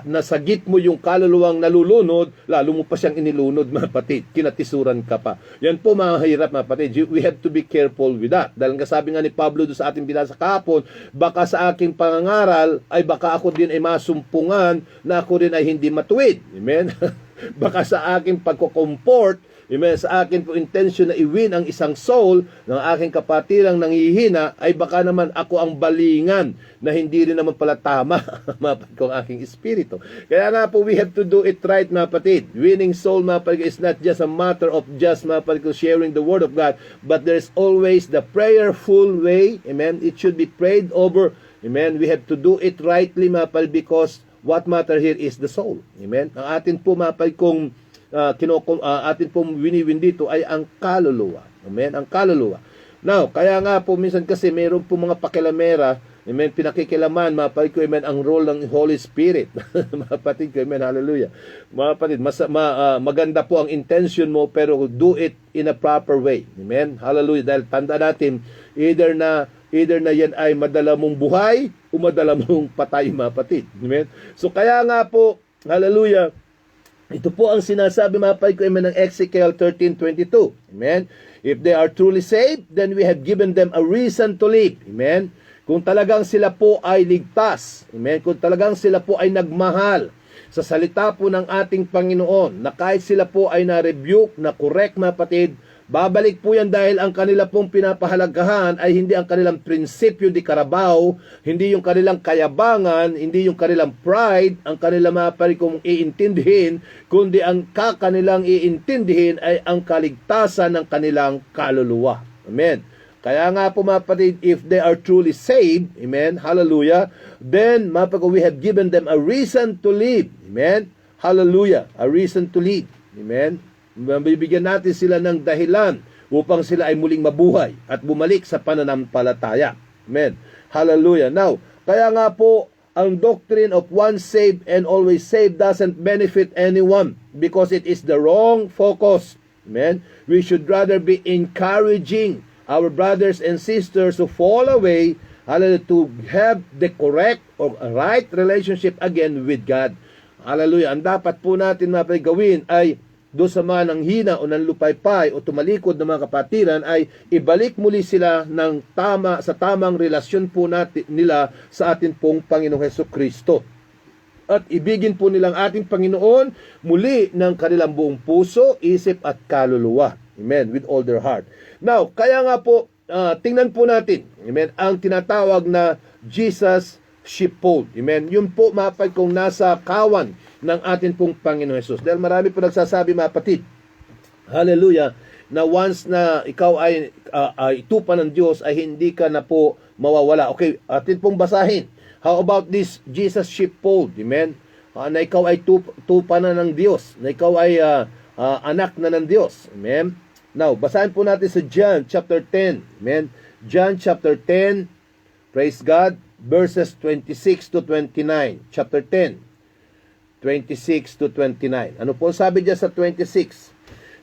nasagip mo yung kaluluwang nalulunod, lalo mo pa siyang inilunod, mga kapatid. Kinatisuran ka pa. Yan po mga hirap, mga kapatid. We have to be careful with that. Dahil nga sabi nga ni Pablo doon sa ating binasa kahapon, baka sa aking pangangaral, ay baka ako din ay masumpungan na ako din ay hindi matuwid. Amen? Baka sa aking pagko-comport, sa akin po intention na i-win ang isang soul ng aking kapatirang nanghihina, ay baka naman ako ang balingan na hindi rin naman pala tama kung aking espiritu. Kaya nga po, we have to do it right, mga kapatid. Winning soul, mga kapatid, is not just a matter of just, mga kapatid, sharing the word of God, but there's always the prayerful way. Amen? It should be prayed over. Amen? We have to do it rightly, mga kapatid, because what matter here is the soul. Amen? Ang atin po, mga kapatid, kung atin pong winiwin dito ay ang kaluluwa. Amen? Ang kaluluwa. Now, kaya nga po minsan kasi mayroon po mga pakilamera, amen, pinakikilaman, mga kapatid ko, amen, ang role ng Holy Spirit. Mga kapatid ko, amen, hallelujah. Mga kapatid, maganda po ang intention mo, pero do it in a proper way. Amen, hallelujah. Dahil tanda natin, either na yan ay madala mong buhay o madala mong patay, mga kapatid. Amen. So kaya nga po, hallelujah, ito po ang sinasabi, mga kapatid ko, amen, ng Ezekiel 13:22. Amen. If they are truly saved, then we have given them a reason to live. Amen. Kung talagang sila po ay ligtas, amen, kung talagang sila po ay nagmahal sa salita po ng ating Panginoon, na kahit sila po ay na-rebuke, na-correct, mga kapatid, babalik po yan dahil ang kanila pong pinapahalagahan ay hindi ang kanilang prinsipyo di Carabao, hindi yung kanilang kayabangan, hindi yung kanilang pride, ang kanilang mga kapatid kung iintindihin, kundi ang kanilang iintindihin ay ang kaligtasan ng kanilang kaluluwa. Amen. Kaya nga po, mga kapatid, if they are truly saved, amen, hallelujah, then mga kapatid, we have given them a reason to live. Amen, hallelujah, a reason to live. Amen. Bibigyan natin sila ng dahilan upang sila ay muling mabuhay at bumalik sa pananampalataya. Amen. Hallelujah. Now, kaya nga po, ang doctrine of once saved and always saved doesn't benefit anyone because it is the wrong focus. Amen. We should rather be encouraging our brothers and sisters who fall away, hallelujah, to have the correct or right relationship again with God. Hallelujah. Ang dapat po natin gawin ay doon sa mga nanghina o nanlupaypay o tumalikod ng mga kapatiran ay ibalik muli sila ng sa tamang relasyon po nila sa atin pong Panginoong Hesukristo. At ibigin po nilang ating Panginoon muli ng kanilang buong puso, isip at kaluluwa. Amen. With all their heart. Now, kaya nga po, tingnan po natin, amen, ang tinatawag na Jesus sheepfold. Amen. Yun po, mapag kung nasa kawan ng atin pong Panginoon Jesus. Dahil marami po nagsasabi, mga kapatid, hallelujah, na once na ikaw ay tupa ng Diyos, ay hindi ka na po mawawala. Okay, atin pong basahin. How about this Jesus sheepfold? Amen. Na ikaw ay tupa na ng Diyos, na ikaw ay anak na ng Diyos. Amen. Now, basahin po natin sa John chapter 10. Amen. John chapter 10, praise God, verses 26 to 29. Chapter 10, 26 to 29. Ano po sabi diyan sa 26?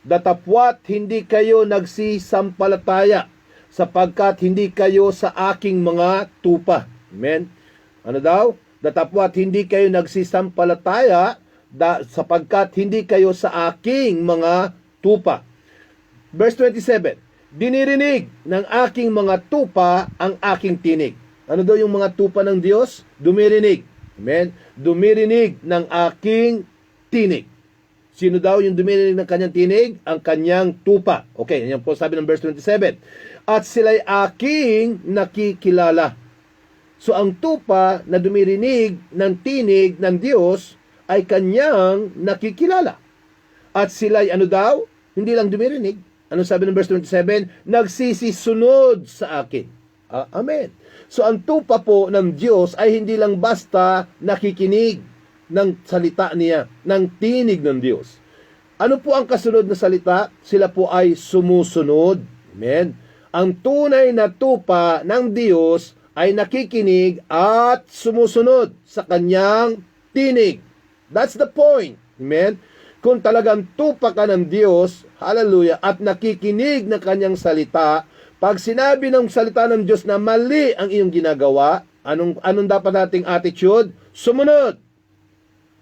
Datapwat hindi kayo nagsisampalataya sapagkat hindi kayo sa aking mga tupa. Amen. Ano daw? Datapwat hindi kayo nagsisampalataya sapagkat hindi kayo sa aking mga tupa. Verse 27. Dinirinig ng aking mga tupa ang aking tinig. Ano daw yung mga tupa ng Diyos? Dumirinig. Amen? Dumirinig ng aking tinig. Sino daw yung dumirinig ng kanyang tinig? Ang kanyang tupa. Okay, yan po sabi ng verse 27. At sila'y aking nakikilala. So ang tupa na dumirinig ng tinig ng Diyos ay kanyang nakikilala. At sila'y ano daw? Hindi lang dumirinig. Ano sabi ng verse 27? Nagsisisunod sa akin. Amen. So ang tupa po ng Diyos ay hindi lang basta nakikinig ng salita niya, ng tinig ng Diyos. Ano po ang kasunod na salita? Sila po ay sumusunod. Amen. Ang tunay na tupa ng Diyos ay nakikinig at sumusunod sa kanyang tinig. That's the point. Amen. kung talagang tupa ka ng Diyos, hallelujah, at nakikinig ng kanyang salita, pag sinabi ng salita ng Diyos na mali ang iyong ginagawa, anong dapat nating attitude? Sumunod.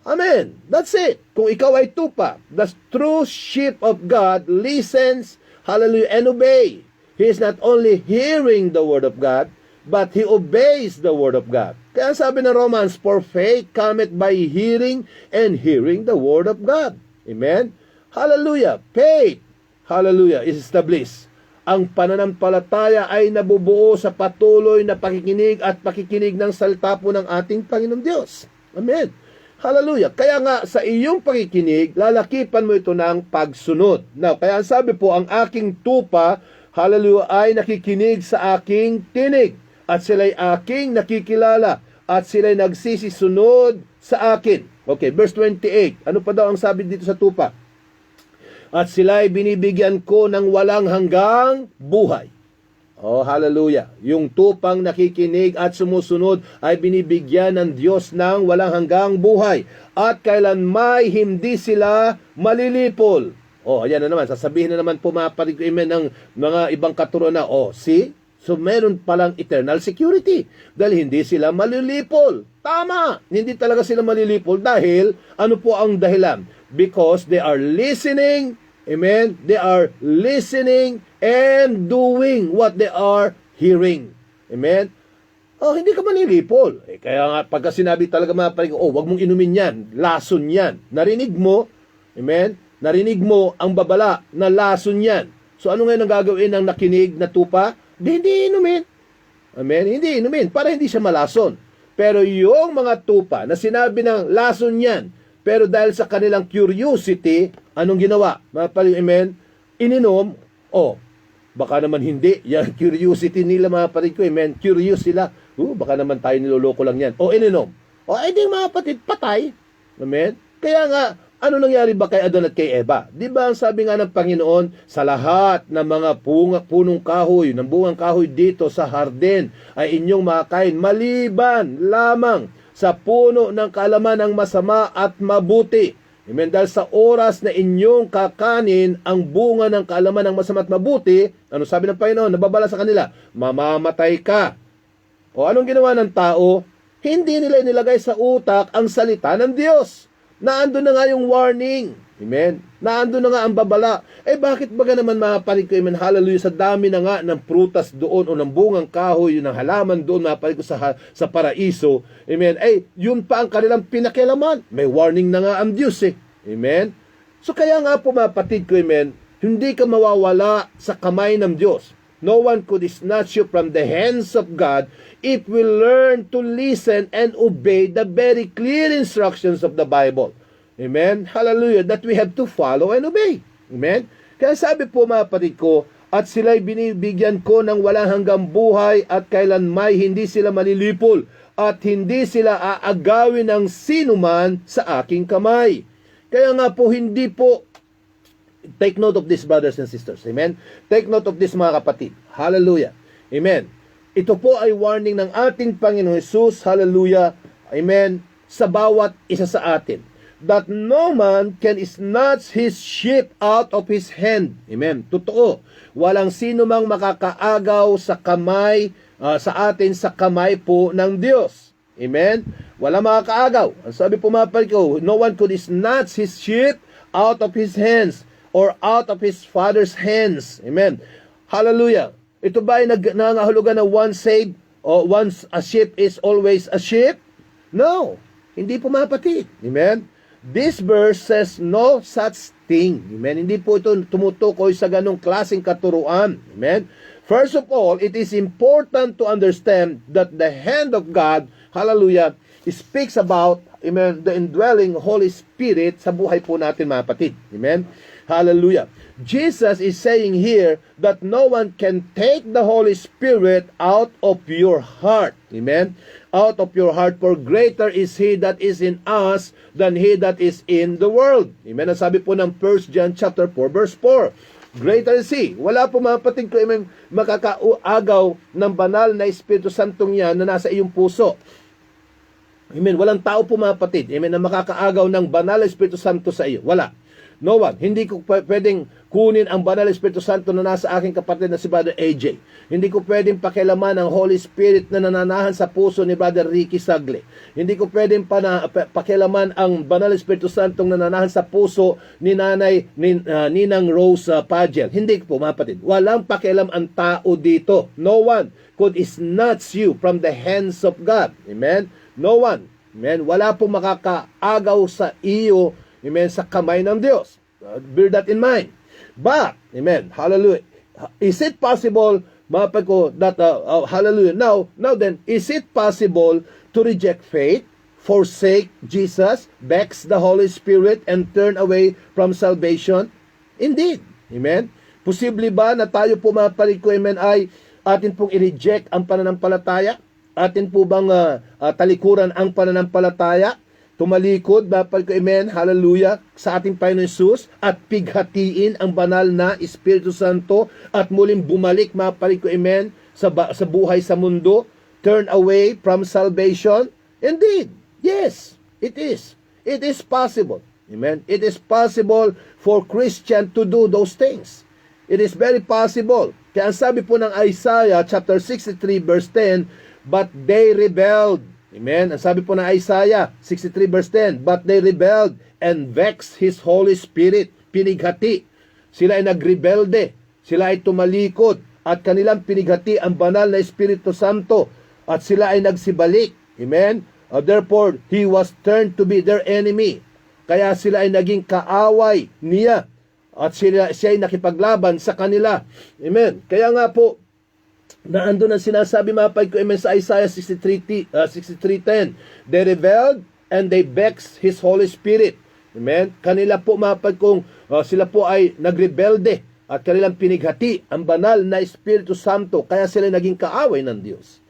Amen. That's it. Kung ikaw ay tupa, the true sheep of God listens, hallelujah, and obey. He is not only hearing the word of God, but he obeys the word of God. Kaya sabi ng Romans, for faith cometh by hearing, and hearing the word of God. Amen? Hallelujah. Faith, hallelujah, is established. Ang pananampalataya ay nabubuo sa patuloy na pakikinig at pakikinig ng salita po ng ating Panginoong Diyos. Amen. Hallelujah. Kaya nga sa iyong pakikinig, lalakipan mo ito ng pagsunod. Now, kaya sabi po, ang aking tupa, hallelujah, ay nakikinig sa aking tinig. At sila'y aking nakikilala. At sila'y nagsisisunod sa akin. Okay, verse 28. Ano pa daw ang sabi dito sa tupa? At sila'y binibigyan ko ng walang hanggang buhay. Oh, hallelujah. Yung tupang nakikinig at sumusunod ay binibigyan ng Diyos ng walang hanggang buhay. At kailanmay hindi sila malilipol. Oh, ayan na naman. Sasabihin na naman po mga pariguimen ng mga ibang katuruan na, oh, see? So, meron palang eternal security. Dahil hindi sila malilipol. Tama! Hindi talaga sila malilipol dahil, ano po ang dahilan? Because they are listening. Amen? They are listening and doing what they are hearing. Amen? Oh, hindi ka malilipol. Kaya nga, pagka sinabi talaga mga paring, oh, wag mong inumin yan. Lason yan. Narinig mo, amen? Narinig mo ang babala na lason yan. So, ano ngayon ang gagawin ng nakinig na tupa? Hindi inumin. Amen? Hindi inumin. Para hindi siya malason. Pero yung mga tupa na sinabi ng lason yan, pero dahil sa kanilang curiosity, anong ginawa? Mga paring, amen? Ininom, oh, baka naman hindi. Yung curiosity nila mga paring ko, amen? Curious sila. Baka naman tayo niloloko lang yan. O, ininom. O, edi mga kapatid, patay. Amen? Kaya nga, ano nangyari ba kay Adan at kay Eva? Di ba ang sabi nga ng Panginoon, sa lahat ng mga punong kahoy, ng bungang kahoy dito sa hardin, ay inyong makakain, maliban lamang sa puno ng kaalaman ng masama at mabuti. Amen? Dahil sa oras na inyong kakanin ang bunga ng kaalaman ng masama at mabuti, ano sabi ng Panginoon? Nababala sa kanila, mamamatay ka. O anong ginawa ng tao? Hindi nila inilagay sa utak ang salita ng Diyos. Naandun na nga yung warning. Amen? Naandun na nga ang babala. Bakit baga naman mga paring ko, amen, hallelujah, sa dami na nga ng prutas doon o ng bungang kahoy, ng halaman doon, mga paring ko, sa paraiso, amen, yun pa ang kanilang pinakialaman. May warning na nga ang Diyos Amen? So kaya nga po mga patid ko, amen, hindi ka mawawala sa kamay ng Diyos. No one could snatch you from the hands of God if we learn to listen and obey the very clear instructions of the Bible. Amen? Hallelujah. That we have to follow and obey. Amen? Kaya sabi po mga kapatid ko, at sila'y binibigyan ko ng walang hanggang buhay at kailanmay hindi sila malilipol at hindi sila aagawin ng sinuman sa aking kamay. Kaya nga po hindi po, take note of this, brothers and sisters. Amen? Take note of this, mga kapatid. Hallelujah. Amen. Ito po ay warning ng ating Panginoon Jesus. Hallelujah. Amen. Sa bawat isa sa atin. That no man can snatch his sheep out of his hand. Amen. Totoo. Walang sino mang makakaagaw sa kamay, sa atin sa kamay po ng Diyos. Amen. Walang makakaagaw. Ang sabi po mga kapatid ko, no one could snatch his sheep out of his hands or out of his father's hands. Amen. Hallelujah. Ito ba ay nangangahulugan na once saved o once a sheep is always a sheep? No. Hindi po mga kapatid. Amen. This verse says no such thing. Amen. Hindi po ito tumutukoy sa ganong klaseng katuruan. Amen. First of all, it is important to understand that the hand of God, hallelujah, speaks about, amen, the indwelling Holy Spirit sa buhay po natin mga kapatid. Amen. Hallelujah. Jesus is saying here that no one can take the Holy Spirit out of your heart. Amen? Out of your heart, for greater is He that is in us than he that is in the world. Amen? Ang sabi po ng 1 John chapter 4, verse 4. Greater is He. Wala po mga kapatid ko, amen, makakaagaw ng banal na Espiritu Santong yan na nasa iyong puso. Amen? Walang tao po mga kapatid, amen, na makakaagaw ng banal na Espiritu Santo sa iyo. Wala. No one. Hindi ko pwedeng kunin ang banal na Espiritu Santo na nasa aking kapatid na si Brother AJ. Hindi ko pwedeng pakialaman ang Holy Spirit na nananahan sa puso ni Brother Ricky Sagle. Hindi ko pwedeng pakialaman ang banal na Espiritu Santo na nananahan sa puso ni Ninang Rose Pagel. Hindi po, mga kapatid. Walang pakialam ang tao dito. No one could snatch you from the hands of God. Amen? No one. Amen? Wala pong makakaagaw sa iyo, amen, sa kamay ng Diyos. Bear that in mind. But, amen, hallelujah. Is it possible, mapag ko, that, hallelujah, now then, is it possible to reject faith, forsake Jesus, vex the Holy Spirit, and turn away from salvation? Indeed. Amen. Posible ba na tayo po, mapag ko, amen, ay atin pong i-reject ang pananampalataya? Atin po bang talikuran ang pananampalataya? Tumalikod, mapag ko, amen, hallelujah, sa ating Panginoon Jesus at pighatiin ang banal na Espiritu Santo at muling bumalik, mapag ko, amen, sa buhay sa mundo, turn away from salvation? Indeed, yes, it is. It is possible. Amen. It is possible for Christian to do those things. It is very possible. Kaya ang sabi po ng Isaiah chapter 63 verse 10, but they rebelled. Amen. Ang sabi po ng Isaiah 63 verse 10, but they rebelled and vexed His Holy Spirit. Pinighati. Sila ay nagrebelde. Sila ay tumalikod. At kanilang pinighati ang banal na Espiritu Santo. At sila ay nagsibalik. Amen. Therefore, He was turned to be their enemy. Kaya sila ay naging kaaway niya. At siya ay nakipaglaban sa kanila. Amen. Kaya nga po, na ando na sinasabi, mapag ko, amen, sa Isaiah 63:10. They rebelled and they vexed His Holy Spirit. Amen. Kanila po, mapag kong sila po ay nagrebelde at kanilang pinighati ang banal na Espiritu Santo. Kaya sila naging kaaway ng Diyos.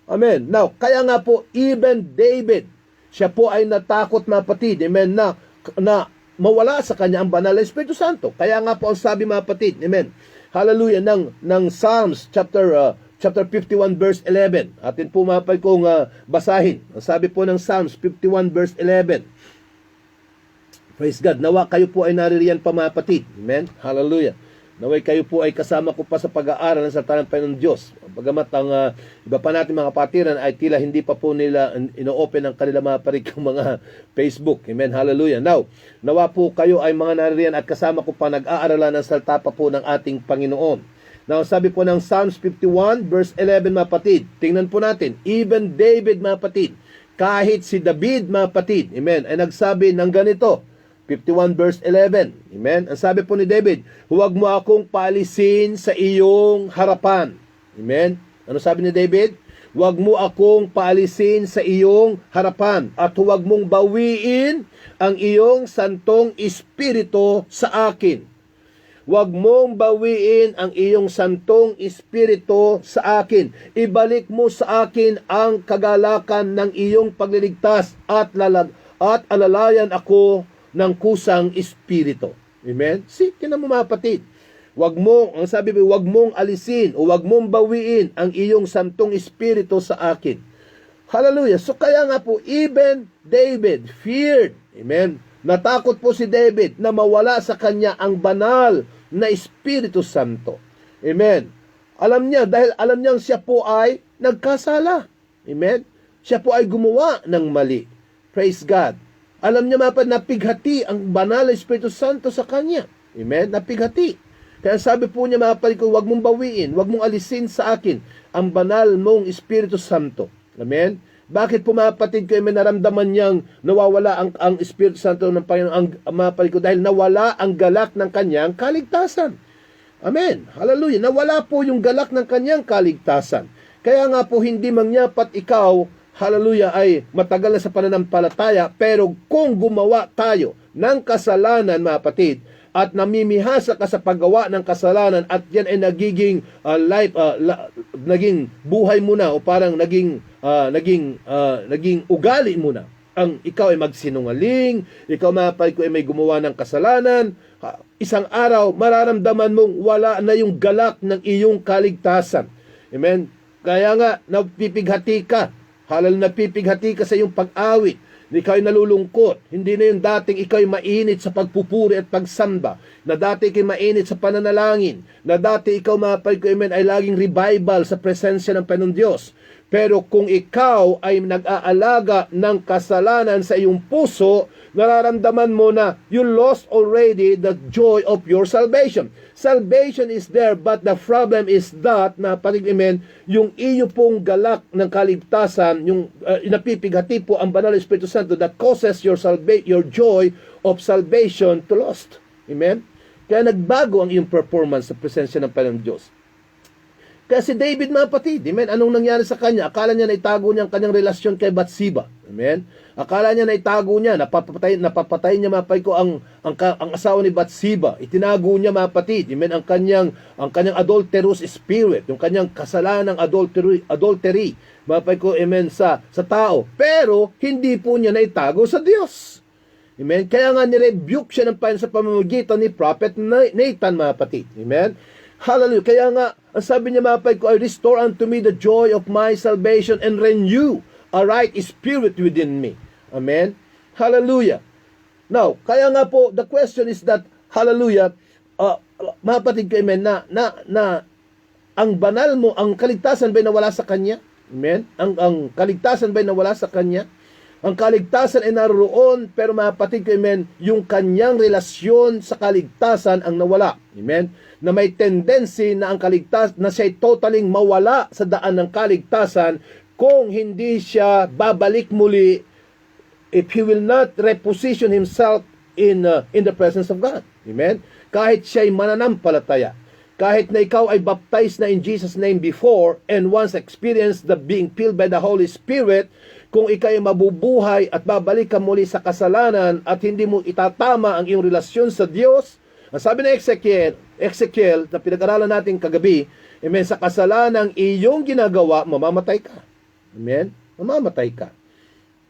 Amen. Now, kaya nga po, even David, siya po ay natakot, mga kapatid, amen, na mawala sa kanya ang banal na Espiritu Santo. Kaya nga po ang sabi, mga kapatid, amen, hallelujah, ng Psalms chapter 51 verse 11. Atin po, mapay kong basahin. Ang sabi po ng Psalms 51 verse 11. Praise God. Nawa kayo po ay naririyan pa, mga kapatid. Amen. Hallelujah. Naway kayo po ay kasama ko pa sa pag-aaral ng salita ng Panginoon Diyos. Bagamat ang iba pa natin mga kapatiran ay tila hindi pa po nila ino-open ang kanila mga parikang mga Facebook. Amen. Hallelujah. Now, nawa po kayo ay mga naririyan at kasama ko pa nag-aaralan ng salita pa po ng ating Panginoon. Now, sabi po ng Psalms 51 verse 11, mga kapatid. Tingnan po natin. Even David, mga kapatid, kahit si David, mga kapatid, amen, ay nagsabi ng ganito. 51 verse 11. Amen. Ang sabi po ni David, huwag mo akong paalisin sa iyong harapan. Amen. Ano sabi ni David? Huwag mo akong paalisin sa iyong harapan at huwag mong bawiin ang iyong santong espiritu sa akin. Huwag mong bawiin ang iyong santong espiritu sa akin. Ibalik mo sa akin ang kagalakan ng iyong pagliligtas at alalayan ako ng kusang espiritu. Amen? Tingnan mo, mga kapatid. Ang sabi mo, huwag mong alisin o huwag mong bawiin ang iyong santong espiritu sa akin. Hallelujah. So kaya nga po, even David feared. Amen? Natakot po si David na mawala sa kanya ang banal na Espiritu Santo. Amen? Dahil alam niyang siya po ay nagkasala. Amen? Siya po ay gumawa ng mali. Praise God. Alam niya, mapad, napighati ang banal na Espiritu Santo sa kanya. Amen? Napighati. Kaya sabi po niya, mapad, huwag mong bawiin, huwag mong alisin sa akin ang banal mong Espiritu Santo. Amen? Bakit po, mga kapatid ko, may naramdaman niyang nawawala ang Espiritu Santo ng Panginoon, mapad ko, dahil nawala ang galak ng kanyang kaligtasan. Amen? Hallelujah. Nawala po yung galak ng kanyang kaligtasan. Kaya nga po, hindi mangyapat ikaw, hallelujah, ay matagal na sa pananampalataya, pero kung gumawa tayo ng kasalanan, mga kapatid, at namimihasa ka sa paggawa ng kasalanan at yan ay naging buhay mo na o parang naging ugali mo na. Ikaw ay magsinungaling, ikaw, mga kapatid ko, ay may gumawa ng kasalanan, isang araw mararamdaman mong wala na yung galak ng iyong kaligtasan. Amen? Kaya nga, napipighati ka. Hallelujah, napipighati ka sa iyong pag-awit. Ikaw ay nalulungkot. Hindi na yung dating ikaw ay mainit sa pagpupuri at pagsamba. Na dati ikaw ay mainit sa pananalangin. Na dati ikaw, ay laging revival sa presensya ng Panginoon Diyos. Pero kung ikaw ay nag-aalaga ng kasalanan sa iyong puso, nararamdaman mo na you lost already the joy of your salvation. Salvation is there, but the problem is that, yung iyo pong galak ng kaligtasan, yung napipighati po ang banal na Espiritu Santo that causes your joy of salvation to lost. Amen? Kaya nagbago ang iyong performance sa presensya ng Panginoon Diyos. Kaya si David, mga kapatid, amen, anong nangyari sa kanya? Akala niya na itago niya ang kanyang relasyon kay Bathsheba. Amen? Akala niya na itago niya, napapatay niya, mga kapatid ko, ang asawa ni Bathsheba. Itinago niya, mga kapatid, amen, ang kanyang adulterous spirit, yung kanyang kasalanan ng adultery, mga kapatid ko, amen, sa tao. Pero, hindi po niya na itago sa Diyos. Amen? Kaya nga nirebuke siya ng Panginoon sa pamamagitan ni Prophet Nathan, mga kapatid. Amen? Hallelujah. Kaya nga, ang sabi niya, mga kapatid ko, I restore unto me the joy of my salvation and renew a right spirit within me. Amen? Hallelujah. Now, kaya nga po, the question is that, hallelujah, mga kapatid ko, amen, na ang banal mo, ang kaligtasan ba'y nawala sa Kanya? Amen? Ang kaligtasan ba'y nawala sa Kanya? Ang kaligtasan ay naroon, pero mga kapatid ko, amen, yung kanyang relasyon sa kaligtasan ang nawala. Amen? Na may tendency na ang kaligtasan, na siya'y totaling mawala sa daan ng kaligtasan kung hindi siya babalik muli, if he will not reposition himself in the presence of God. Amen? Kahit siya'y mananampalataya, kahit na ikaw ay baptized na in Jesus' name before and once experienced the being filled by the Holy Spirit, kung ikaw ay mabubuhay at babalik ka muli sa kasalanan at hindi mo itatama ang iyong relasyon sa Diyos, ang sabi ng Ezekiel na pinag-aralan natin kagabi, amen, sa kasalanang iyong ginagawa, mamamatay ka. Amen? Mamamatay ka.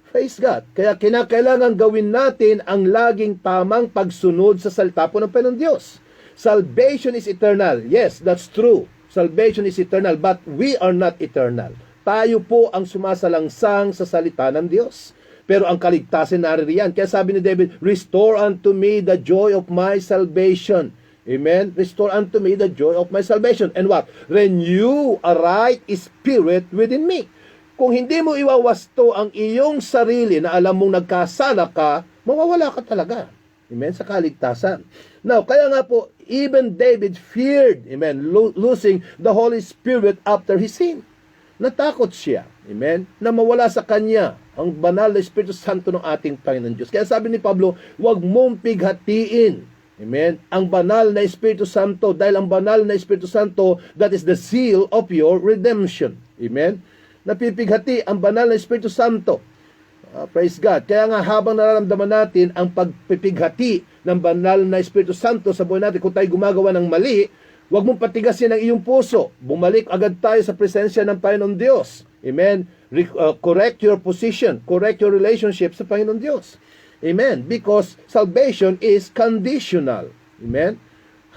Praise God. Kaya kinakailangan gawin natin ang laging tamang pagsunod sa salita po ng Panginoon Diyos. Salvation is eternal. Yes, that's true. Salvation is eternal, but we are not eternal. Tayo po ang sumasalangsang sa salita ng Diyos. Pero ang kaligtasan naririyan. Kaya sabi ni David, restore unto me the joy of my salvation. Amen? Restore unto me the joy of my salvation. And what? Renew a right spirit within me. Kung hindi mo iwawasto ang iyong sarili na alam mong nagkasala ka, mawawala ka talaga. Amen? Sa kaligtasan. Now, kaya nga po, even David feared, amen, losing the Holy Spirit after his sin. Natakot siya, amen, na mawala sa kanya ang banal na Espiritu Santo ng ating Panginoon Diyos. Kaya sabi ni Pablo, huwag mong pighatiin, amen, ang banal na Espiritu Santo, dahil ang banal na Espiritu Santo, that is the seal of your redemption. Amen? Napipighati ang banal na Espiritu Santo. Praise God. Kaya nga habang nararamdaman natin ang pagpipighati ng banal na Espiritu Santo sa buhay natin, kung tayo gumagawa ng mali, huwag mong patigasin ang iyong puso. Bumalik agad tayo sa presensya ng Panginoon Diyos. Amen? Correct your position. Correct your relationship sa Panginoon Diyos. Amen? Because salvation is conditional. Amen?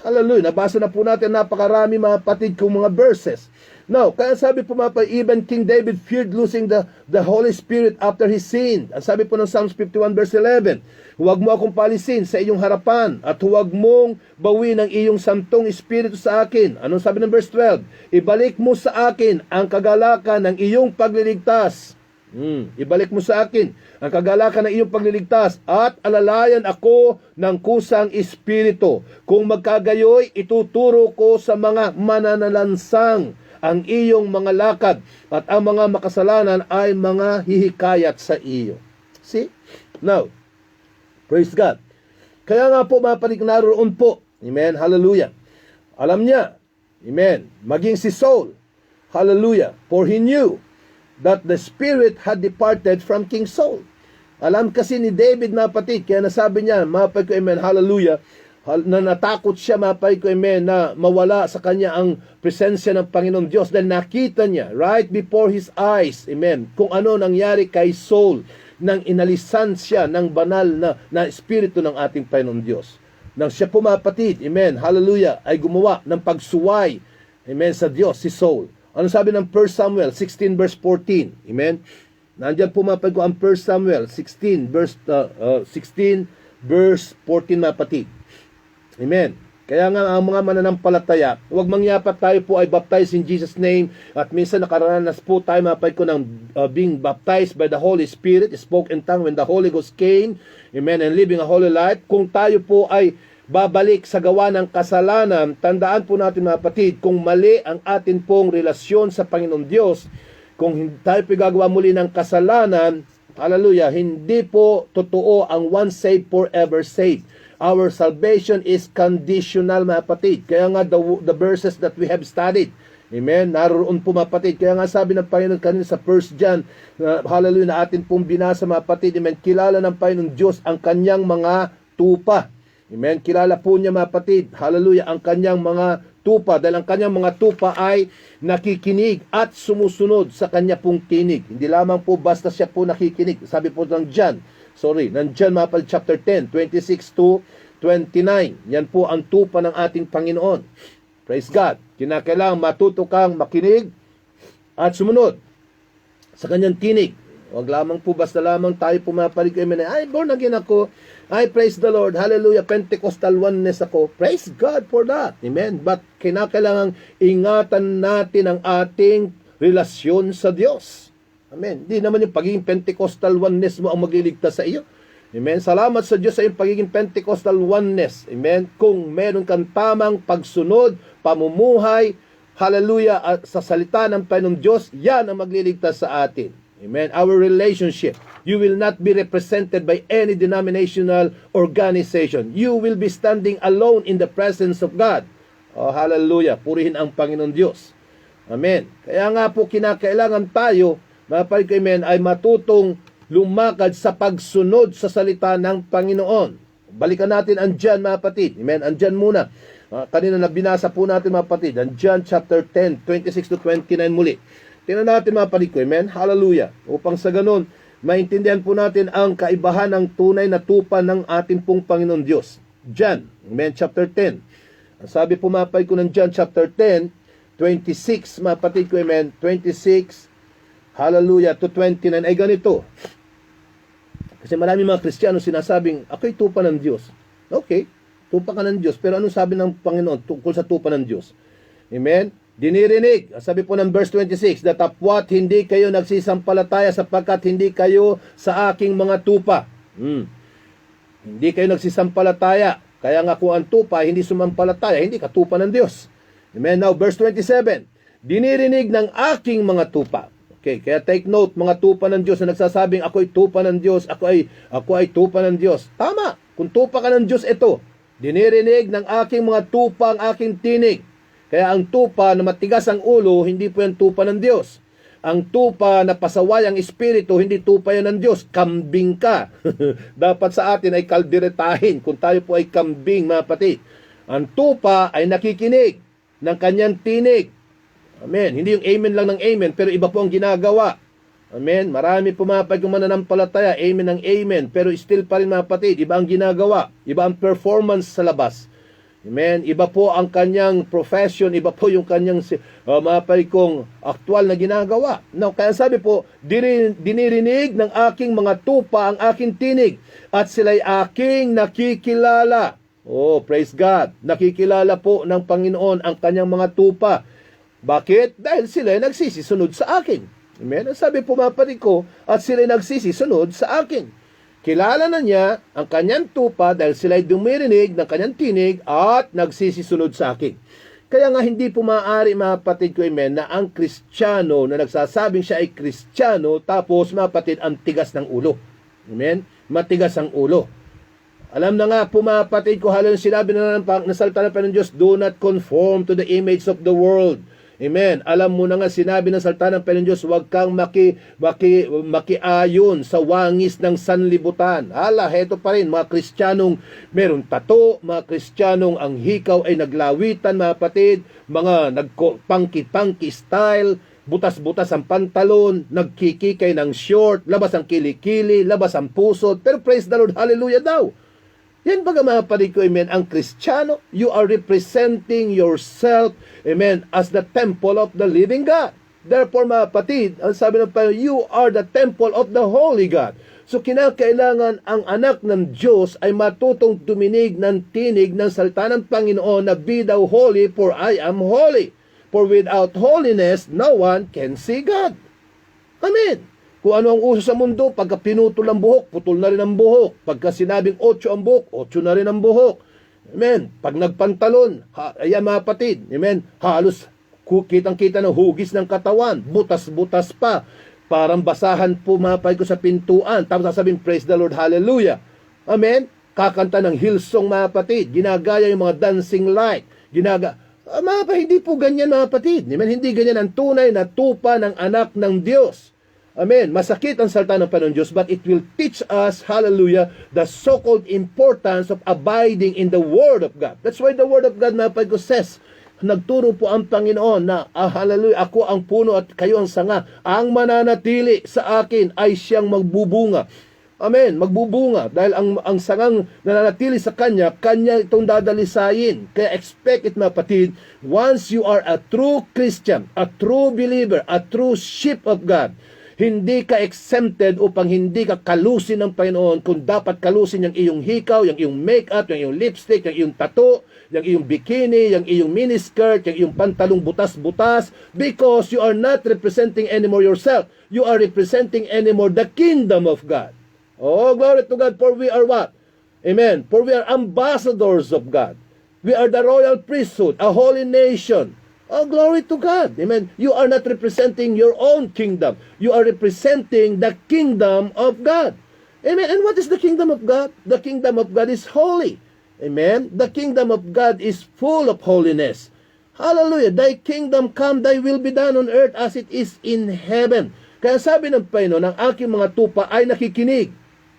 Hallelujah. Nabasa na po natin napakarami mga patid kong mga verses. Now, kaya sabi po mga even King David feared losing the Holy Spirit after he sinned. Ang sabi po ng Psalms 51 verse 11, huwag mo akong palisin sa iyong harapan at huwag mong bawin ang iyong santong espiritu sa akin. Anong sabi ng verse 12? Ibalik mo sa akin ang kagalakan ng iyong pagliligtas. Ibalik mo sa akin ang kagalakan ng iyong pagliligtas at alalayan ako ng kusang espiritu. Kung magkagayoy, ituturo ko sa mga mananalansang ang iyong mga lakad at ang mga makasalanan ay mga hihikayat sa iyo. See? Now, praise God. Kaya nga po mga panig naroon po. Amen. Hallelujah. Alam niya. Amen. Maging si Saul. Hallelujah. For he knew that the spirit had departed from King Saul. Alam kasi ni David mga patid, kaya nasabi niya, mga patid ko, amen, hallelujah, na natakot siya, mga patid ko, amen, na mawala sa kanya ang presensya ng Panginoon Diyos dahil nakita niya, right before his eyes, amen, kung ano nangyari kay Saul nang inalisan siya ng banal na espiritu ng ating Panginoon Diyos. Nang siya po, mga patid, amen, hallelujah, ay gumawa ng pagsuway, amen, sa Diyos, si Saul. Ano sabi ng 1 Samuel 16 verse 14? Amen? Nandiyan po mga kapatid ko ang 1 Samuel 16 verse 14 mga kapatid. Amen. Kaya nga ang mga mananampalataya, huwag mangyapat tayo po ay baptized in Jesus' name, at minsan nakaranas po tayo mga kapatid ko ng being baptized by the Holy Spirit, spoke in tongue when the Holy Ghost came, amen, and living a holy life. Kung tayo po ay babalik sa gawa ng kasalanan, tandaan po natin mga kapatid, kung mali ang atin pong relasyon sa Panginoon Diyos, kung tayo po gagawa muli ng kasalanan, hallelujah, hindi po totoo ang once saved, forever saved. Our salvation is conditional mga kapatid. Kaya nga the verses that we have studied, amen, naroon po mga kapatid. Kaya nga sabi ng Panginoon kanina sa 1 John, hallelujah, na atin pong binasa mga kapatid, amen, kilala ng Panginoon Diyos ang kanyang mga tupa. Amen, kilala po niya mga kapatid, hallelujah, ang kanyang mga tupa, dahil ang kanyang mga tupa ay nakikinig at sumusunod sa kanya pong tinig. Hindi lamang po basta siya po nakikinig. Sabi po ng John, nandyan mga kapatid, chapter 10, 26 to 29. Yan po ang tupa ng ating Panginoon. Praise God. Kinakailangan matuto kang makinig at sumunod sa kanyang tinig. Huwag lamang po basta lamang tayo pumapalig, amen, ay born again ako, ay praise the Lord, hallelujah, Pentecostal oneness ako. Praise God for that. Amen. But kinakailangan ingatan natin ang ating relasyon sa Diyos. Amen. Hindi naman yung pagiging Pentecostal oneness mo ang magliligtas sa iyo. Amen. Salamat sa Diyos sa iyong pagiging Pentecostal oneness. Amen. Kung meron kang tamang pagsunod, pamumuhay, hallelujah, at sa salita ng Panginoong Diyos, yan ang magliligtas sa atin. Amen. Our relationship. You will not be represented by any denominational organization. You will be standing alone in the presence of God. Oh, hallelujah. Purihin ang Panginoon Diyos. Amen. Kaya nga po kinakailangan tayo, mga kapatid ko, amen, ay matutong lumakad sa pagsunod sa salita ng Panginoon. Balikan natin ang John mga kapatid. Amen. Andyan muna. Kanina na binasa po natin mga kapatid. Ang John chapter 10, 26 to 29 muli. Tingnan natin mga kapatid ko. Amen. Hallelujah. Upang sa ganun, maintindihan po natin ang kaibahan ng tunay na tupa ng ating pong Panginoon Diyos. John, amen, chapter 10. Ang sabi po mga kapatid ko ng John chapter 10, 26 mga kapatid ko, amen, 26, hallelujah, to 29, ay ganito. Kasi marami mga Kristiyano sinasabing, ako'y tupa ng Diyos. Okay, tupa ka ng Diyos, pero anong sabi ng Panginoon tungkol sa tupa ng Diyos? Amen? Dinirinig, sabi po ng verse 26, datapwat hindi kayo nagsisampalataya sapagkat hindi kayo sa aking mga tupa. Hindi kayo nagsisampalataya. Kaya nga kung ang tupa hindi sumampalataya, hindi ka tupa ng Diyos. Amen? Now, verse 27, dinirinig ng aking mga tupa. Okay, kaya take note, mga tupa ng Diyos na nagsasabing, ako'y tupa ng Diyos, ako ay tupa ng Diyos. Tama, kung tupa ka ng Diyos, ito, dinirinig ng aking mga tupa ang aking tinig. Kaya ang tupa na matigas ang ulo, hindi po yan tupa ng Diyos. Ang tupa na pasaway ang espiritu, hindi tupa yan ng Diyos. Kambing ka. Dapat sa atin ay kalderetahin kung tayo po ay kambing, mga kapatid. Ang tupa ay nakikinig ng kanyang tinig. Amen. Hindi yung amen lang ng amen, pero iba po ang ginagawa. Amen. Marami po mga kapatid kung mananampalataya, amen ng amen, pero still pa rin mga kapatid, iba ang ginagawa. Iba ang performance sa labas. Amen. Iba po ang kanyang profession, iba po yung kanyang mga parikong aktual na ginagawa. Now, kaya sabi po, dinirinig ng aking mga tupa ang aking tinig at sila'y aking nakikilala. Oh, praise God. Nakikilala po ng Panginoon ang kanyang mga tupa. Bakit? Dahil sila'y nagsisisunod sa akin. Amen. Sabi po mga parikong ko, at sila'y nagsisisunod sa akin. Kilala na niya ang kanyang tupa dahil sila'y dumirinig ng kanyang tinig at nagsisisunod sa akin. Kaya nga hindi po maaari mga kapatid ko, amen, na ang Kristiyano na nagsasabing siya ay Kristiyano tapos mga kapatid ang tigas ng ulo. Amen? Matigas ang ulo. Alam na nga po mga kapatid ko, halos sinabi na ng salita ng Panginoon Diyos, do not conform to the image of the world. Amen. Alam mo na nga, sinabi ng salita ng Panginoon Diyos, huwag kang makiayon sa wangis ng sanlibutan. Hala, heto pa rin, mga Kristiyanong meron tato, mga Kristiyanong ang hikaw ay naglawitan, mga kapatid, mga nagpangki-pangki style, butas-butas ang pantalon, nagkikikay ng short, labas ang kilikili, labas ang pusod, pero praise the Lord, hallelujah daw. Yan baga mga kapatid ko, amen, ang Kristiyano, you are representing yourself, amen, as the temple of the living God. Therefore, mga kapatid, ang sabi ng Panginoon, you are the temple of the Holy God. So, kinakailangan ang anak ng Diyos ay matutong tuminig ng tinig ng salita ng Panginoon na be thou holy, for I am holy. For without holiness, no one can see God. Amen. Kung ano ang uso sa mundo, pagka pinutol ang buhok, putol na rin ang buhok. Pagka sinabing 8 ang buhok, 8 na rin ang buhok. Amen. Pag nagpantalon, ayan mga kapatid, amen, halos kitang-kita ng hugis ng katawan, butas-butas pa. Parang basahan po mga kapatid ko sa pintuan. Tapos sasabihin, praise the Lord, hallelujah. Amen. Kakanta ng Hillsong mga kapatid. Ginagaya yung mga dancing light. Mga kapatid, hindi po ganyan mga kapatid. Amen. Hindi ganyan ang tunay na tupa ng anak ng Diyos. Amen. Masakit ang salita ng Panginoon Diyos, but it will teach us, hallelujah, the so-called importance of abiding in the Word of God. That's why the Word of God, mga kapatid ko, says, nagturo po ang Panginoon na, hallelujah, ako ang puno at kayo ang sanga. Ang mananatili sa akin ay siyang magbubunga. Amen, magbubunga. Dahil ang sangang nananatili sa kanya itong dadalisayin. Kaya expect it, mga kapatid, once you are a true Christian, a true believer, a true sheep of God, hindi ka exempted upang hindi ka kalusin ng Panginoon kung dapat kalusin yung iyong hikaw, yung iyong makeup, yung iyong lipstick, yung iyong tattoo, yung iyong bikini, yung iyong miniskirt, yung iyong pantalong butas-butas, because you are not representing anymore yourself. You are representing anymore the kingdom of God. Oh, glory to God, for we are what? Amen. For we are ambassadors of God. We are the royal priesthood, a holy nation. Oh, glory to God. Amen. You are not representing your own kingdom. You are representing the kingdom of God. Amen. And what is the kingdom of God? The kingdom of God is holy. Amen. The kingdom of God is full of holiness. Hallelujah. Thy kingdom come, thy will be done on earth as it is in heaven. Kaya sabi ng Panginoon, ang aking mga tupa ay nakikinig.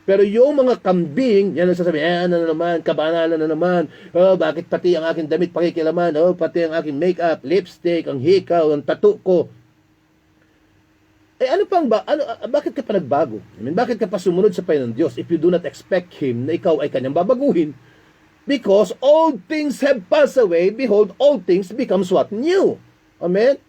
Pero yung mga kambing, yan ang sasabihin, ano na naman, kabanalan na naman, bakit pati ang aking damit pakikilaman, pati ang aking makeup, lipstick, ang hikaw, ang tattoo ko. Bakit ka pa nagbago? I mean, bakit ka pa sumunod sa Panginoon Diyos if you do not expect Him na ikaw ay kanyang babaguhin? Because all things have passed away, behold, all things becomes what? New. Amen?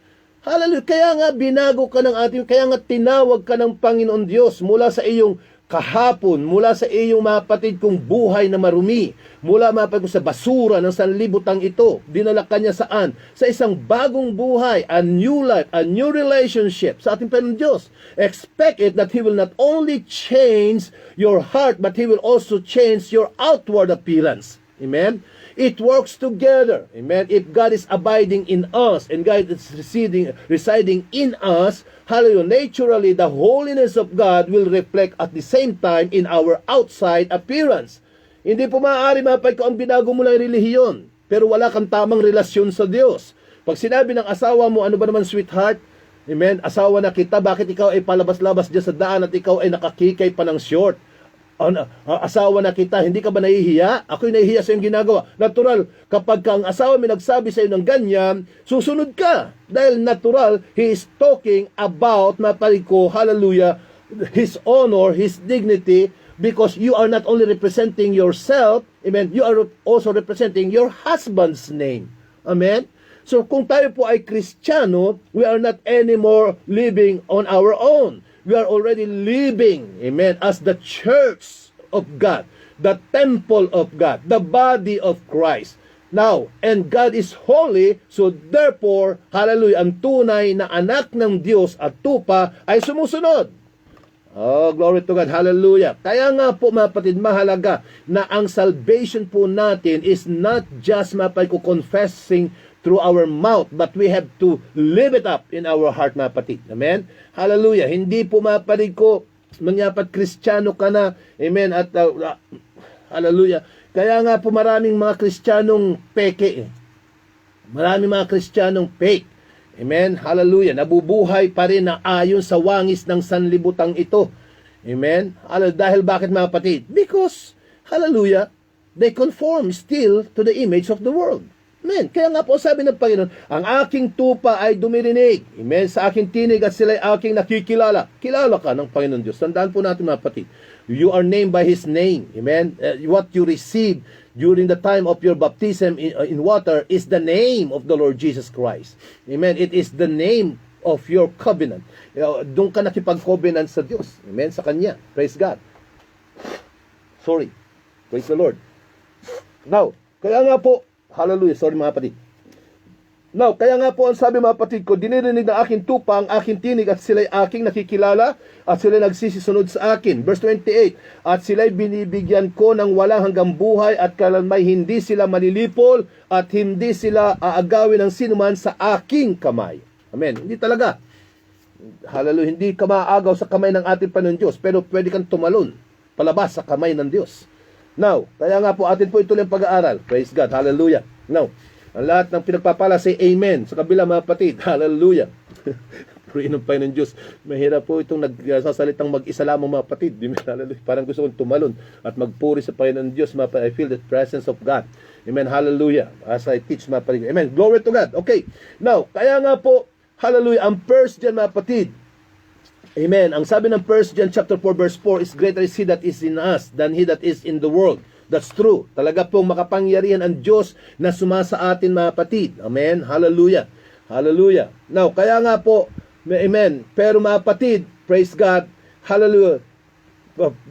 Hallelujah. Kaya nga binago ka ng ating, kaya nga tinawag ka ng Panginoon Diyos mula sa iyong kahapon, mula sa iyong mga kapatid kong buhay na marumi, mula mga kapatid kong sa basura ng sanlibutang ito, dinala ka niya saan? Sa isang bagong buhay, a new life, a new relationship sa ating Panginoon Diyos. Expect it that He will not only change your heart, but He will also change your outward appearance. Amen? It works together. Amen? If God is abiding in us and God is residing in us, hallelujah, naturally, the holiness of God will reflect at the same time in our outside appearance. Hindi po maaari mapag kung ang binago mo lang relihiyon, pero wala kang tamang relasyon sa Diyos. Pag sinabi ng asawa mo, ano ba naman sweetheart? Amen? Asawa na kita, bakit ikaw ay palabas-labas dyan sa daan at ikaw ay nakakikay pa ng short? Asawa na kita, hindi ka ba nahihiya? Ako'y nahihiya sa iyong ginagawa. Natural, kapag ang asawa may nagsabi sa iyo ng ganyan, susunod ka. Dahil natural, he is talking about, mapalig ko, hallelujah, his honor, his dignity, because you are not only representing yourself, amen, you are also representing your husband's name. Amen? So kung tayo po ay Kristiyano, we are not anymore living on our own. We are already living, amen, as the church of God, the temple of God, the body of Christ. Now, and God is holy, so therefore, hallelujah, ang tunay na anak ng Diyos at tupa ay sumusunod. Oh, glory to God, hallelujah. Kaya nga po, mga kapatid, mahalaga na ang salvation po natin is not just, mga kapatid ko, confessing through our mouth, but we have to live it up in our heart, mga kapatid. Amen? Hallelujah. Hindi po, mga kapatid ko, manyapat Kristiyano ka na, amen, at hallelujah. Kaya nga po maraming mga Kristiyanong peke. Maraming mga Kristiyanong fake. Amen? Hallelujah. Nabubuhay pa rin na ayon sa wangis ng sanlibutang ito. Amen? Dahil bakit, mga kapatid? Because, hallelujah, they conform still to the image of the world. Amen. Kaya nga po sabi ng Panginoon, ang aking tupa ay dumirinig. Amen. Sa aking tinig at sila ay aking nakikilala. Kilala ka ng Panginoon Diyos. Tandaan po natin, mga kapatid. You are named by His name. Amen. What you receive during the time of your baptism in water is the name of the Lord Jesus Christ. Amen. It is the name of your covenant. Doon ka nakipag-covenant sa Diyos. Amen? Sa Kanya. Praise God. Sorry. Praise the Lord. Now, kaya nga po, hallelujah, sorry mga kapatid. Now, kaya nga po ang sabi mga kapatid ko, dinirinig ng aking tupa ang aking tinig at sila'y aking nakikilala at sila'y nagsisisunod sa akin. Verse 28, at sila'y binibigyan ko ng walang hanggang buhay at kailanmay hindi sila malilipol at hindi sila aagawin ng sinuman sa aking kamay. Amen. Hindi talaga. Hallelujah. Hindi ka maaagaw sa kamay ng ating Panginoon Diyos, pero pwede kang tumalon palabas sa kamay ng Diyos. Now, kaya nga po atin po ituloy ang pag-aaral. Praise God. Hallelujah. Now, ang lahat ng pinagpapala, say amen. Sa kabila mga kapatid, hallelujah. Purihin ng Panginoon Diyos. Mahirap po itong nagsasalitang mag-isa lamang mga kapatid. Hallelujah. Parang gusto kong tumalon at magpuri sa Panginoon Diyos. I feel the presence of God. Amen. Hallelujah. As I teach mga kapatid. Amen. Glory to God. Okay. Now, kaya nga po, hallelujah, ang first dyan mga kapatid. Amen. Ang sabi ng 1 John chapter 4 verse 4 is greater is he that is in us than he that is in the world. That's true. Talaga pong makapangyarihan ang Diyos na sumasa atin mga kapatid. Amen. Hallelujah. Hallelujah. Now, kaya nga po, amen. Pero mga kapatid, praise God. Hallelujah.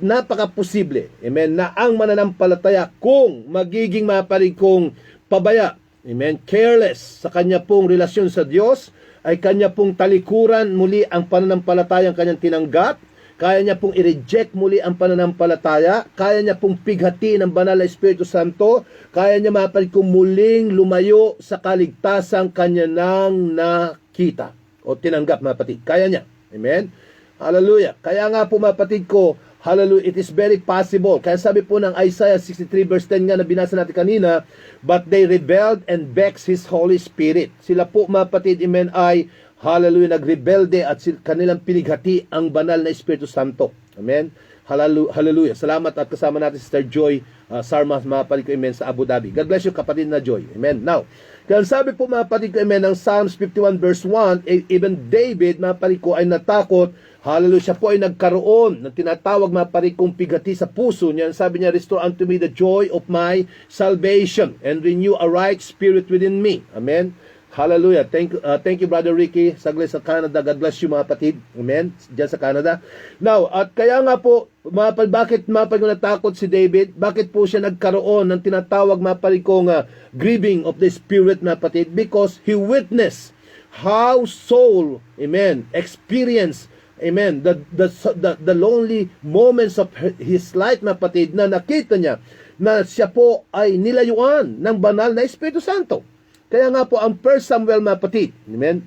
Napaka-posible. Amen. Na ang mananampalataya kung magiging mga kapatid kung pabaya. Amen. Careless sa kanya pong relasyon sa Diyos, ay kanya pong talikuran muli ang pananampalatayang kanyang tinanggap. Kaya niya pong i-reject muli ang pananampalataya. Kaya niya pong pighati ng banal na Espiritu Santo. Kaya niya mapalit kong muling lumayo sa kaligtasang kanya nang nakita o tinanggap mga kapatid. Kaya niya. Amen? Hallelujah. Kaya nga po mga kapatid ko, hallelujah, it is very possible. Kaya sabi po ng Isaiah 63 verse 10 nga na binasa natin kanina, but they rebelled and vexed His Holy Spirit. Sila po mga kapatid, amen, ay hallelujah, nagrebelde at kanilang pinighati ang banal na Espiritu Santo. Amen. Hallelujah. Salamat at kasama natin Sister Joy Sarma, mga kapatid ko, amen, sa Abu Dhabi. God bless you, kapatid na Joy. Amen. Now, kaya sabi po mga kapatid ko, amen, ng Psalms 51 verse 1, even David, mga kapatid ko, ay natakot. Hallelujah. Siya po ay nagkaroon ng tinatawag mga kapatid kong pighati sa puso niya. Sabi niya, restore unto me the joy of my salvation and renew a right spirit within me. Amen. Hallelujah. Thank you, Brother Ricky. Saglit sa Canada. God bless you, mga kapatid. Amen. Diyan sa Canada. Now, at kaya nga po, bakit natakot si David? Bakit po siya nagkaroon ng tinatawag mga kapatid kong grieving of the Spirit, mga kapatid? Because he witnessed how Saul, amen, experienced, amen, the lonely moments of his life, mga kapatid, na nakita niya na siya po ay nilayuan ng banal na Espiritu Santo. Kaya nga po ang 1 Samuel, mga kapatid, amen,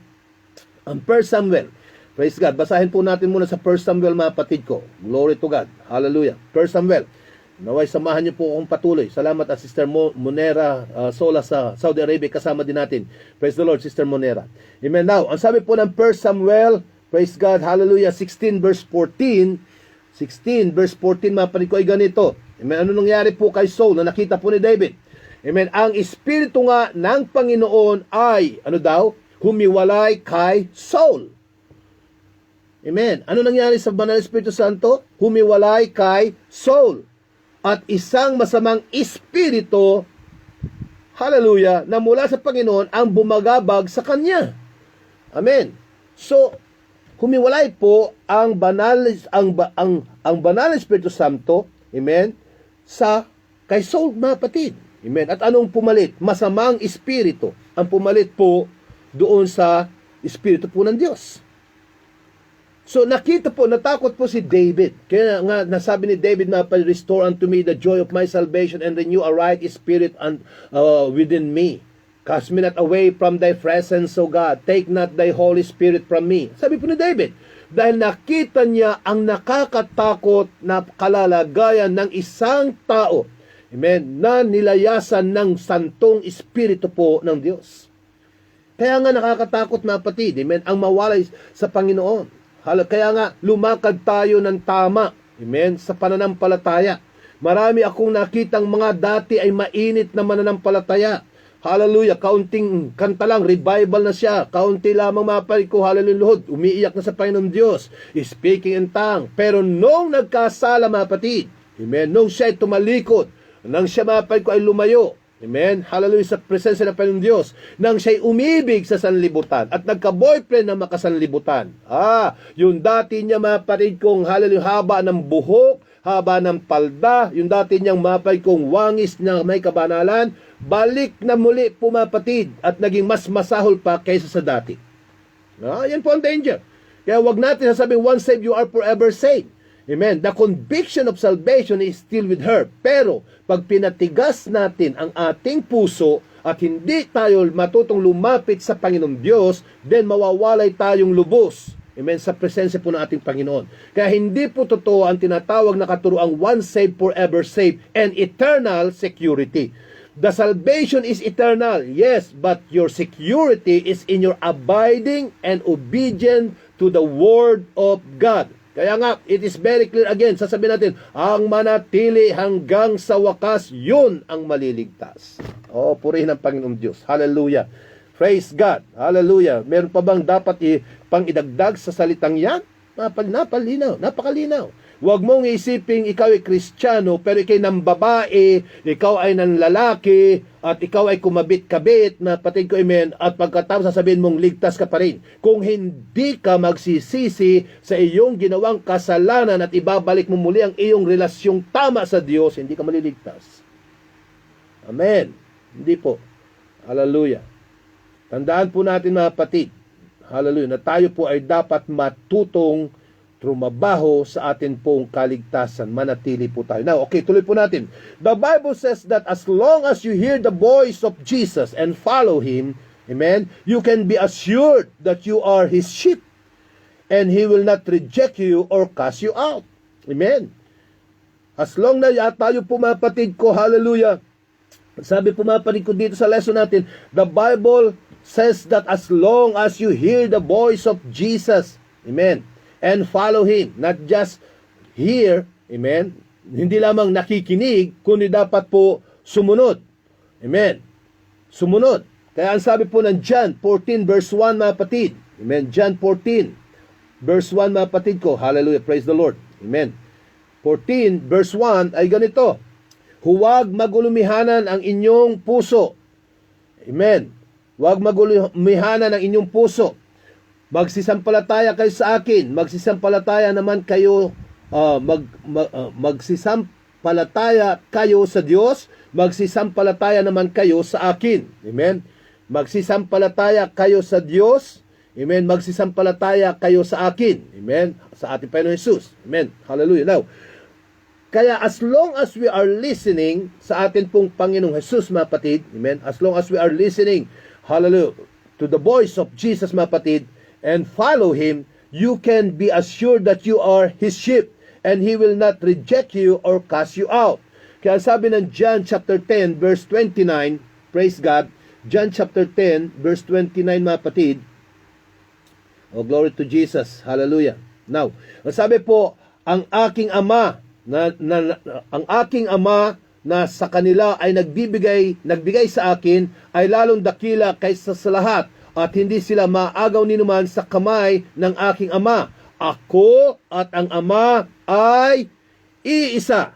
ang 1 Samuel, praise God, basahin po natin muna sa 1 Samuel, mga kapatid ko. Glory to God. Hallelujah. 1 Samuel. Naway samahan niyo po akong patuloy. Salamat at Sister Monera Sola sa Saudi Arabia, kasama din natin. Praise the Lord, Sister Monera. Amen. Now, ang sabi po ng 1 Samuel, praise God, hallelujah, 16 verse 14, 16 verse 14, mga kapatid ko, ay ganito. Amen. Ano nangyari po kay Saul na nakita po ni David? Amen. Ang Espiritu nga ng Panginoon ay, ano daw? Humiwalay kay Saul. Amen. Ano nangyari sa Banal Espiritu Santo? Humiwalay kay Saul. At isang masamang espiritu, hallelujah, na mula sa Panginoon ang bumagabag sa kanya. Amen. So, humiwalay po ang banal Espiritu Santo, amen, sa kay Saul, mga kapatid. Amen. At anong pumalit? Masamang espiritu ang pumalit po doon sa espiritu po ng Diyos. So nakita po, natakot po si David. Kaya nga nasabi ni David na, restore unto me the joy of my salvation and renew a right spirit within me. Cast me not away from thy presence, O God. Take not thy Holy Spirit from me. Sabi po ni David, dahil nakita niya ang nakakatakot na kalalagayan ng isang tao, amen, na nilayasan ng santong espiritu po ng Diyos. Kaya nga nakakatakot, mga kapatid, amen, ang mawalay sa Panginoon. Kaya nga lumakad tayo ng tama, amen, sa pananampalataya. Marami akong nakitang mga dati ay mainit na mananampalataya. Hallelujah, kaunting kanta lang, revival na siya. Kaunti lamang, mga kapatid ko, hallelujah, Lord, umiiyak na sa Panginoon Diyos, speaking in tongue. Pero nung nagkasala, mga kapatid, amen, nung siya ay tumalikod, nang siya, mga kapatid ko, ay lumayo, Amen? Hallelujah, sa presensya ng Panginoong Diyos, nang siya'y umibig sa sanlibutan at nagka-boyfriend na makasanlibutan. Yung dati niya, mga kapatid kong, hallelujah, haba ng buhok, haba ng palda, yung dati niyang mga kapatid kong wangis na may kabanalan, balik na muli po, mga kapatid, at naging mas masahol pa kaysa sa dati. Yan po ang danger. Kaya wag natin sasabihin, once saved, you are forever saved. Amen. The conviction of salvation is still with her. Pero, pag pinatigas natin ang ating puso at hindi tayo matutong lumapit sa Panginoong Diyos, then mawawalay tayong lubos. Amen. Sa presensya po ng ating Panginoon. Kaya hindi po totoo ang tinatawag na katuruang once saved, forever saved, and eternal security. The salvation is eternal, yes, but your security is in your abiding and obedient to the Word of God. Kaya nga, it is very clear again, sasabihin natin, ang manatili hanggang sa wakas, yun ang maliligtas. Purihin ang Panginoong Diyos. Hallelujah. Praise God. Hallelujah. Meron pa bang dapat pang idagdag sa salitang yan? Napakalinaw. Huwag mong isiping ikaw ay Kristiyano, pero ikaw ay ng babae, ikaw ay ng lalaki, at ikaw ay kumabit-kabit, na patid ko, amen, at pagkatapos sasabihin mong ligtas ka pa rin. Kung hindi ka magsisisi sa iyong ginawang kasalanan at ibabalik mo muli ang iyong relasyong tama sa Diyos, hindi ka maliligtas. Amen. Hindi po. Hallelujah. Tandaan po natin, mga kapatid, hallelujah, na tayo po ay dapat matutong trumabaho sa atin pong kaligtasan. Manatili po tayo. Now, okay, tuloy po natin. The Bible says that as long as you hear the voice of Jesus and follow Him, amen, you can be assured that you are His sheep and He will not reject you or cast you out. Amen. As long na tayo po, mga kapatid ko, hallelujah, sabi po, mga kapatid ko dito sa lesson natin, the Bible says that as long as you hear the voice of Jesus, amen, and follow Him, not just hear, amen, hindi lamang nakikinig, kundi dapat po sumunod. Amen. Sumunod. Kaya ang sabi po ng John 14 verse 1, mga kapatid, amen, John 14 verse 1, mga kapatid ko, hallelujah, praise the Lord, amen. 14 verse 1 ay ganito, huwag magulumihanan ang inyong puso. Amen. Huwag magulumihanan ang inyong puso. Magsisampalataya kayo sa akin, magsisampalataya naman kayo, magsisampalataya kayo sa Diyos, magsisampalataya naman kayo sa akin. Amen. Magsisampalataya kayo sa Diyos, amen, magsisampalataya kayo sa akin. Amen. Sa ating Panginoon Jesus. Amen. Hallelujah. Now, kaya as long as we are listening sa atin pong Panginoong Jesus, mga kapatid, amen, as long as we are listening, hallelujah, to the voice of Jesus, mga kapatid, and follow Him, you can be assured that you are His sheep and He will not reject you or cast you out. Kaya sabi ng John chapter 10 verse 29, praise God, John chapter 10 verse 29, mga kapatid, glory to Jesus, hallelujah. Now, sabi po, ang aking ama na sa kanila ay nagbigay sa akin ay lalong dakila kaysa sa lahat, at hindi sila maagaw ninuman sa kamay ng aking ama. Ako at ang ama ay iisa.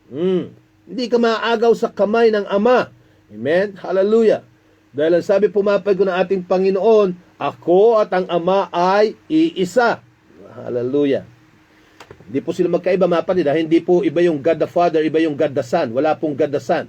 Hindi ka maagaw sa kamay ng ama. Amen? Hallelujah. Dahil ang sabi pumapag ko ng ating Panginoon, ako at ang ama ay iisa. Hallelujah. Hindi po sila magkaiba, mga kapatid. Hindi po iba yung God the Father, iba yung God the Son. Wala pong God the Son.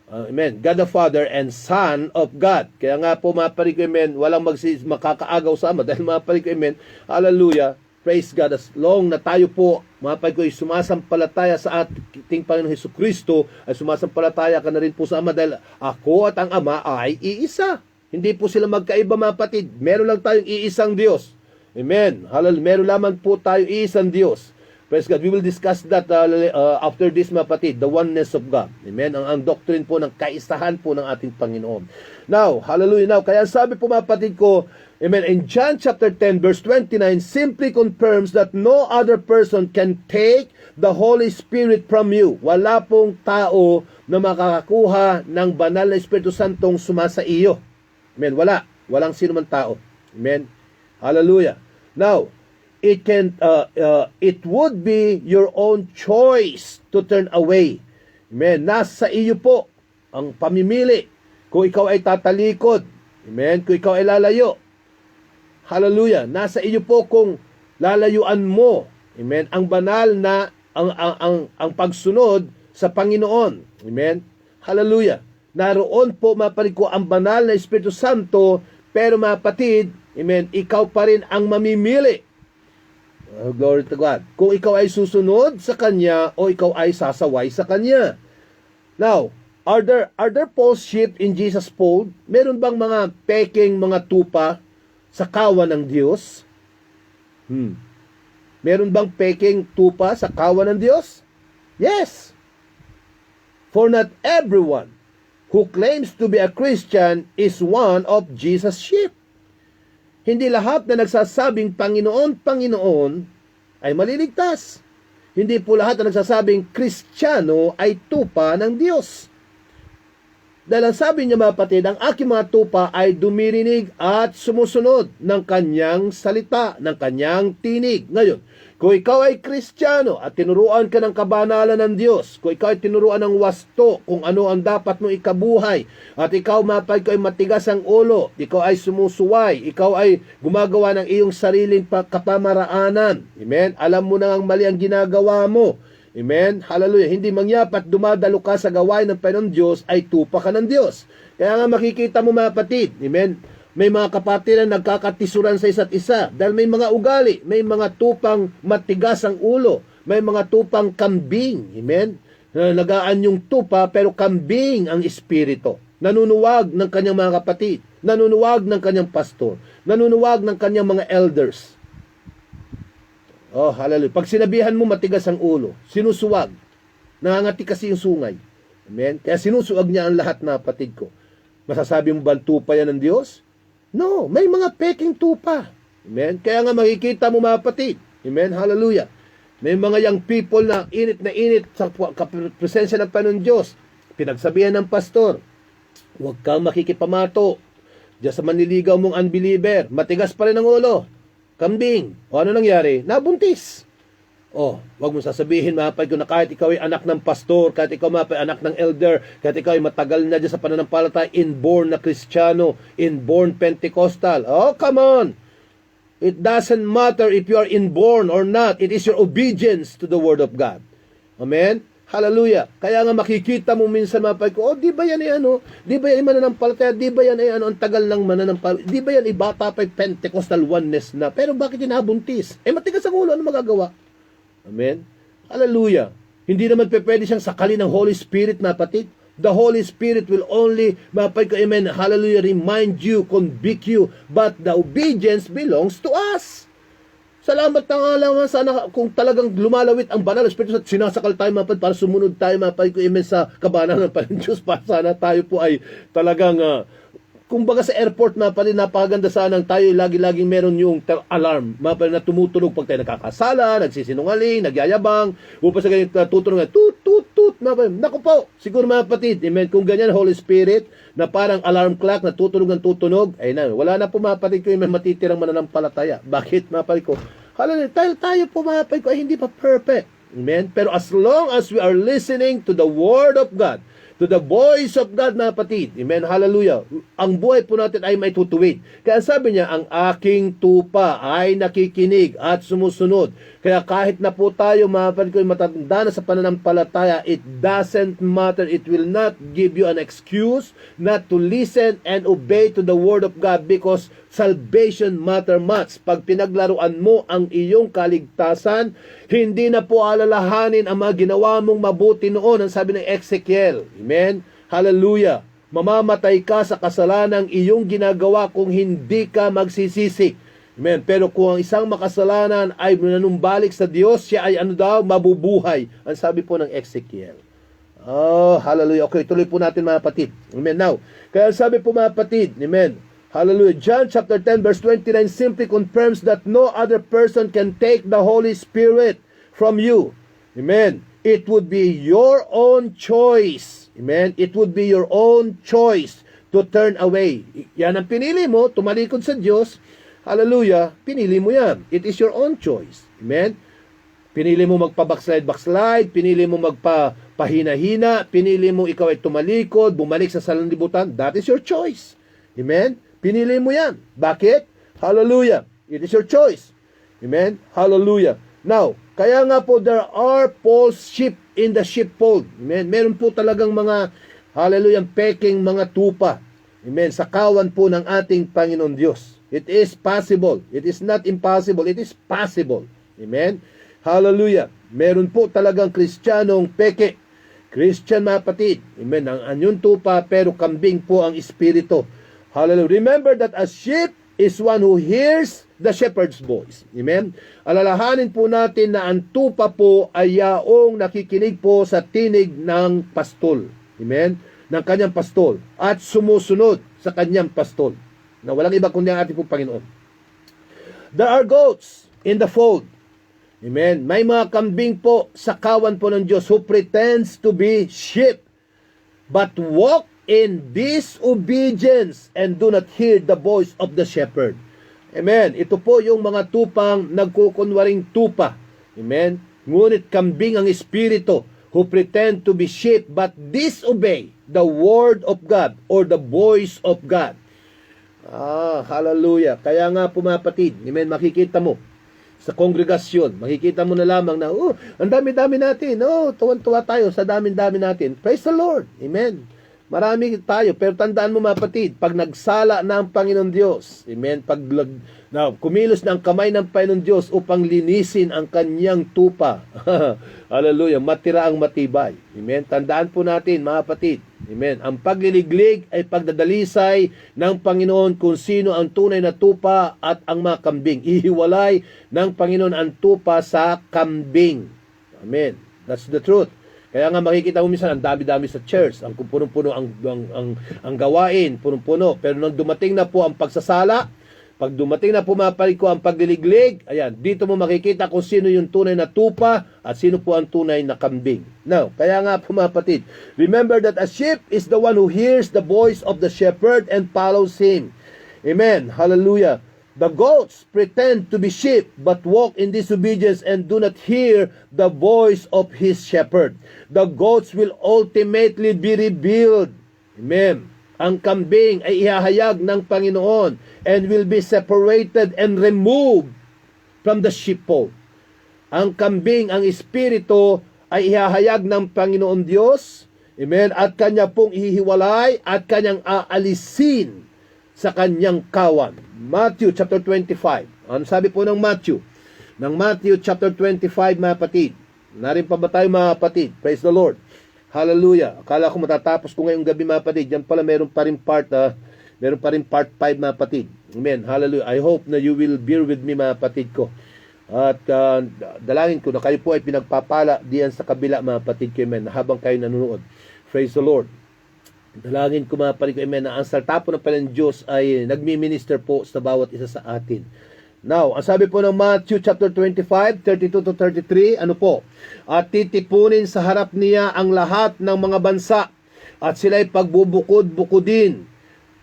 Amen. God the Father and Son of God. Kaya nga po, mga kapatid ko, amen, walang makakaagaw sa ama. Dahil, mga kapatid ko, amen, hallelujah, praise God, as long na tayo po, mga kapatid ko, sumasampalataya sa ating Panginoon Hesukristo, ay sumasampalataya ka na rin po sa ama, dahil ako at ang ama ay iisa. Hindi po sila magkaiba, mga kapatid. Meron lang tayong iisang Diyos. Amen. Hallelujah. Meron lamang po tayong iisang Diyos. Praise God. We will discuss that after this, mga kapatid, the oneness of God. Amen. Ang doctrine po ng kaisahan po ng ating Panginoon. Now, hallelujah. Now, kaya sabi po, mga kapatid ko, amen, in John chapter 10 verse 29 simply confirms that no other person can take the Holy Spirit from you. Wala pong tao na makakakuha ng banal na Espiritu Santong sumasa iyo. Amen. Walang sino man tao. Amen. Hallelujah. Now, it would be your own choice to turn away. Amen. Nasa iyo po ang pamimili. Kung ikaw ay tatalikod, amen, kung ikaw ay lalayo. Hallelujah. Nasa iyo po kung lalayuan mo, amen, ang banal na ang pagsunod sa Panginoon. Amen. Hallelujah. Naroon po mapalig ko ang banal na Espiritu Santo, pero mapatid, amen, ikaw pa rin ang mamimili. Oh, glory to God. Kung ikaw ay susunod sa Kanya o ikaw ay sasaway sa Kanya. Now, are there false sheep in Jesus' fold? Meron bang mga peking mga tupa sa kawan ng Diyos? Meron bang peking tupa sa kawan ng Diyos? Yes. For not everyone who claims to be a Christian is one of Jesus' sheep. Hindi lahat na nagsasabing Panginoon, Panginoon ay maliligtas. Hindi po lahat na nagsasabing Kristiyano ay tupa ng Diyos. Dahil ang sabi niya mga kapatid, ang aking mga tupa ay dumirinig at sumusunod ng kanyang salita, ng kanyang tinig. Ngayon, kung ikaw ay Kristiyano at tinuruan ka ng kabanalan ng Diyos, kung ikaw ay tinuruan ng wasto, kung ano ang dapat mong ikabuhay, at ikaw mapay ko ay matigas ang ulo, ikaw ay sumusuway, ikaw ay gumagawa ng iyong sariling kapamaraanan, amen? Alam mo na ang mali ang ginagawa mo, amen? Hallelujah. Hindi mangyapat dumadalo ka sa gawain ng Panginoon Diyos, ay tupa ka ng Diyos. Kaya nga makikita mo mga kapatid, amen? May mga kapatid na nagkakatisuran sa isa't isa dahil may mga ugali, may mga tupang matigas ang ulo, may mga tupang kambing, amen? Nagaan yung tupa pero kambing ang espiritu. Nanunuwag ng kanyang mga kapatid, nanunuwag ng kanyang pastor, nanunuwag ng kanyang mga elders. Oh, hallelujah. Pag sinabihan mo matigas ang ulo, sinusuwag, nangangati kasi yung sungay. Amen? Kaya sinusuwag niya ang lahat na kapatid ko. Masasabi mo ba tupa yan ng Diyos? No, may mga peking tupa. Amen? Kaya nga makikita mo mga kapatid. Amen? Hallelujah. May mga young people na init sa presensya ng Panginoon Diyos. Pinagsabihan ng pastor, huwag kang makikipamato diyan sa manliligaw mong unbeliever. Matigas pa rin ang ulo. Kambing. O ano nangyari? Nabuntis. Oh, wag mo sasabihin mapay ko na kahit ikaw ay anak ng pastor, kahit ikaw mapay anak ng elder, kahit ikaw ay matagal na dyan sa pananampalataya, inborn na Kristiyano, inborn Pentecostal. Oh, come on! It doesn't matter if you are inborn or not. It is your obedience to the Word of God. Amen? Hallelujah. Kaya nga makikita mo minsan mapay ko, oh, di ba yan ay ano? Di ba yan ay mananampalataya? Di ba yan ay ano? Ang tagal ng mananampalataya? Di ba yan ay bata pa Pentecostal oneness na? Pero bakit nabuntis? Eh, matigas ang ulo. Ano magagawa? Amen? Hallelujah. Hindi naman pwede siyang sakali ng Holy Spirit na patid. The Holy Spirit will only, amen, hallelujah, remind you, convict you, but the obedience belongs to us. Salamat na nga lang sana kung talagang lumalawit ang banal Espiritu at sinasakal tayo mapad para sumunod tayo mapad ko amen sa kabanalan ng Panginoon Diyos para sana tayo po ay talagang kumbaga sa airport na pala napakaganda sana tayo lagi-laging meron yung alarm na tumutunog pag tayo nakakasala, nagsisinungaling, nagyayabang, upang sa ganyan tutunog tut tut tut. Naku po, siguro mga kapatid, amen, kung ganyan Holy Spirit na parang alarm clock na tutunog ng tutunog, ay na, wala na po mga kapatid ko yung matitirang mananampalataya. Bakit mga kapatid ko? Hallelujah, tayo po mga kapatid ko ay hindi pa perfect. Amen? Pero as long as we are listening to the Word of God, to the voice of God na kapatid. Amen. Hallelujah. Ang buhay po natin ay may tutuwid. Kaya sabi niya, ang aking tupa ay nakikinig at sumusunod. Kaya kahit na po tayo, mga kapatid ko, matanda na sa pananampalataya, it doesn't matter. It will not give you an excuse not to listen and obey to the Word of God because salvation matter much. Pag pinaglaruan mo ang iyong kaligtasan, hindi na po alalahanin ang mga ginawa mong mabuti noon. Ang sabi ng Ezekiel. Amen? Hallelujah. Mamamatay ka sa kasalanang iyong ginagawa kung hindi ka magsisisi. Amen? Pero kung ang isang makasalanan ay nanumbalik sa Diyos, siya ay mabubuhay. Ang sabi po ng Ezekiel. Oh, hallelujah. Okay, tuloy po natin mga kapatid. Amen. Now, kaya sabi po mga kapatid, amen. Hallelujah. John chapter 10 verse 29 simply confirms that no other person can take the Holy Spirit from you. Amen. It would be your own choice. Amen. It would be your own choice to turn away. Yan ang pinili mo, tumalikod sa Diyos. Hallelujah. Pinili mo yan. It is your own choice. Amen. Pinili mo backslide, pinili mo pahina-hina, pinili mo ikaw ay tumalikod, bumalik sa sanlibutan, that is your choice. Amen? Pinili mo yan. Bakit? Hallelujah. It is your choice. Amen? Hallelujah. Now, kaya nga po, there are false sheep in the sheepfold. Amen? Meron po talagang mga, hallelujah, peking mga tupa. Amen? Sa kawan po ng ating Panginoon Diyos. It is possible. It is not impossible. It is possible. Amen? Hallelujah. Meron po talagang Kristiyanong peke. Christian mga kapatid. Amen? Ang anyong tupa, pero kambing po ang espiritu. Hallelujah. Remember that a sheep is one who hears the shepherd's voice. Amen? Alalahanin po natin na ang tupa po ay yaong nakikinig po sa tinig ng pastol. Amen? Ng kanyang pastol. At sumusunod sa kanyang pastol. Na walang iba kundi ang ating po Panginoon. There are goats in the fold. Amen? May mga kambing po sa kawan po ng Diyos who pretends to be sheep, but walk in disobedience and do not hear the voice of the shepherd. Amen? Ito po yung mga tupang nagkukunwaring tupa. Amen? Ngunit kambing ang espiritu who pretend to be sheep but disobey the word of God or the voice of God. Hallelujah. Kaya nga po mga kapatid, amen, makikita mo sa kongregasyon, makikita mo na lamang na, ang dami-dami natin, tuwan-tuwa tayo sa dami-dami natin. Praise the Lord. Amen. Marami tayo, pero tandaan mo mga kapatid, pag nagsala na ang Panginoon Diyos, amen, pag kumilos na ang kamay ng Panginoon Diyos upang linisin ang kanyang tupa, hallelujah, matira ang matibay. Amen. Tandaan po natin mga kapatid, amen, ang pagliliglig ay pagdadalisay ng Panginoon kung sino ang tunay na tupa at ang mga kambing. Ihiwalay ng Panginoon ang tupa sa kambing. Amen. That's the truth. Kaya nga makikita mo minsan ang dami-dami sa church, ang punong-puno ang gawain, punong-puno. Pero nang dumating na po ang pagsasala, pag dumating na po ko ang pagliliglig, ayan, dito mo makikita kung sino yung tunay na tupa at sino po ang tunay na kambing. Now, kaya nga po mga kapatid, remember that a sheep is the one who hears the voice of the shepherd and follows him. Amen. Hallelujah. The goats pretend to be sheep but walk in disobedience and do not hear the voice of his shepherd. The goats will ultimately be revealed. Amen. Ang kambing ay ihahayag ng Panginoon and will be separated and removed from the sheepfold. Ang kambing, ang espiritu ay ihahayag ng Panginoon Diyos. Amen. At kanya pong ihiwalay at kanyang aalisin sa kanyang kawan. Matthew chapter 25. Ano sabi po ng Matthew? Ng Matthew chapter 25 mga kapatid. Narin pa ba tayo mga kapatid? Praise the Lord. Hallelujah. Akala ko matatapos ko ngayong gabi mga kapatid. Yan pala meron pa rin part 5 mga kapatid. Amen. Hallelujah. I hope na you will bear with me mga kapatid ko. At dalangin ko na kayo po ay pinagpapala diyan sa kabila mga kapatid ko. Amen. Habang kayo nanonood. Praise the Lord. Dalangin ko mga kapatid ko. Amen. Na ang salta po ng Panginoon Diyos ay nagmi-minister po sa bawat isa sa atin. Now, ang sabi po ng Matthew chapter 25, 32 to 33, ano po? At titipunin sa harap niya ang lahat ng mga bansa at sila'y pagbubukod-bukodin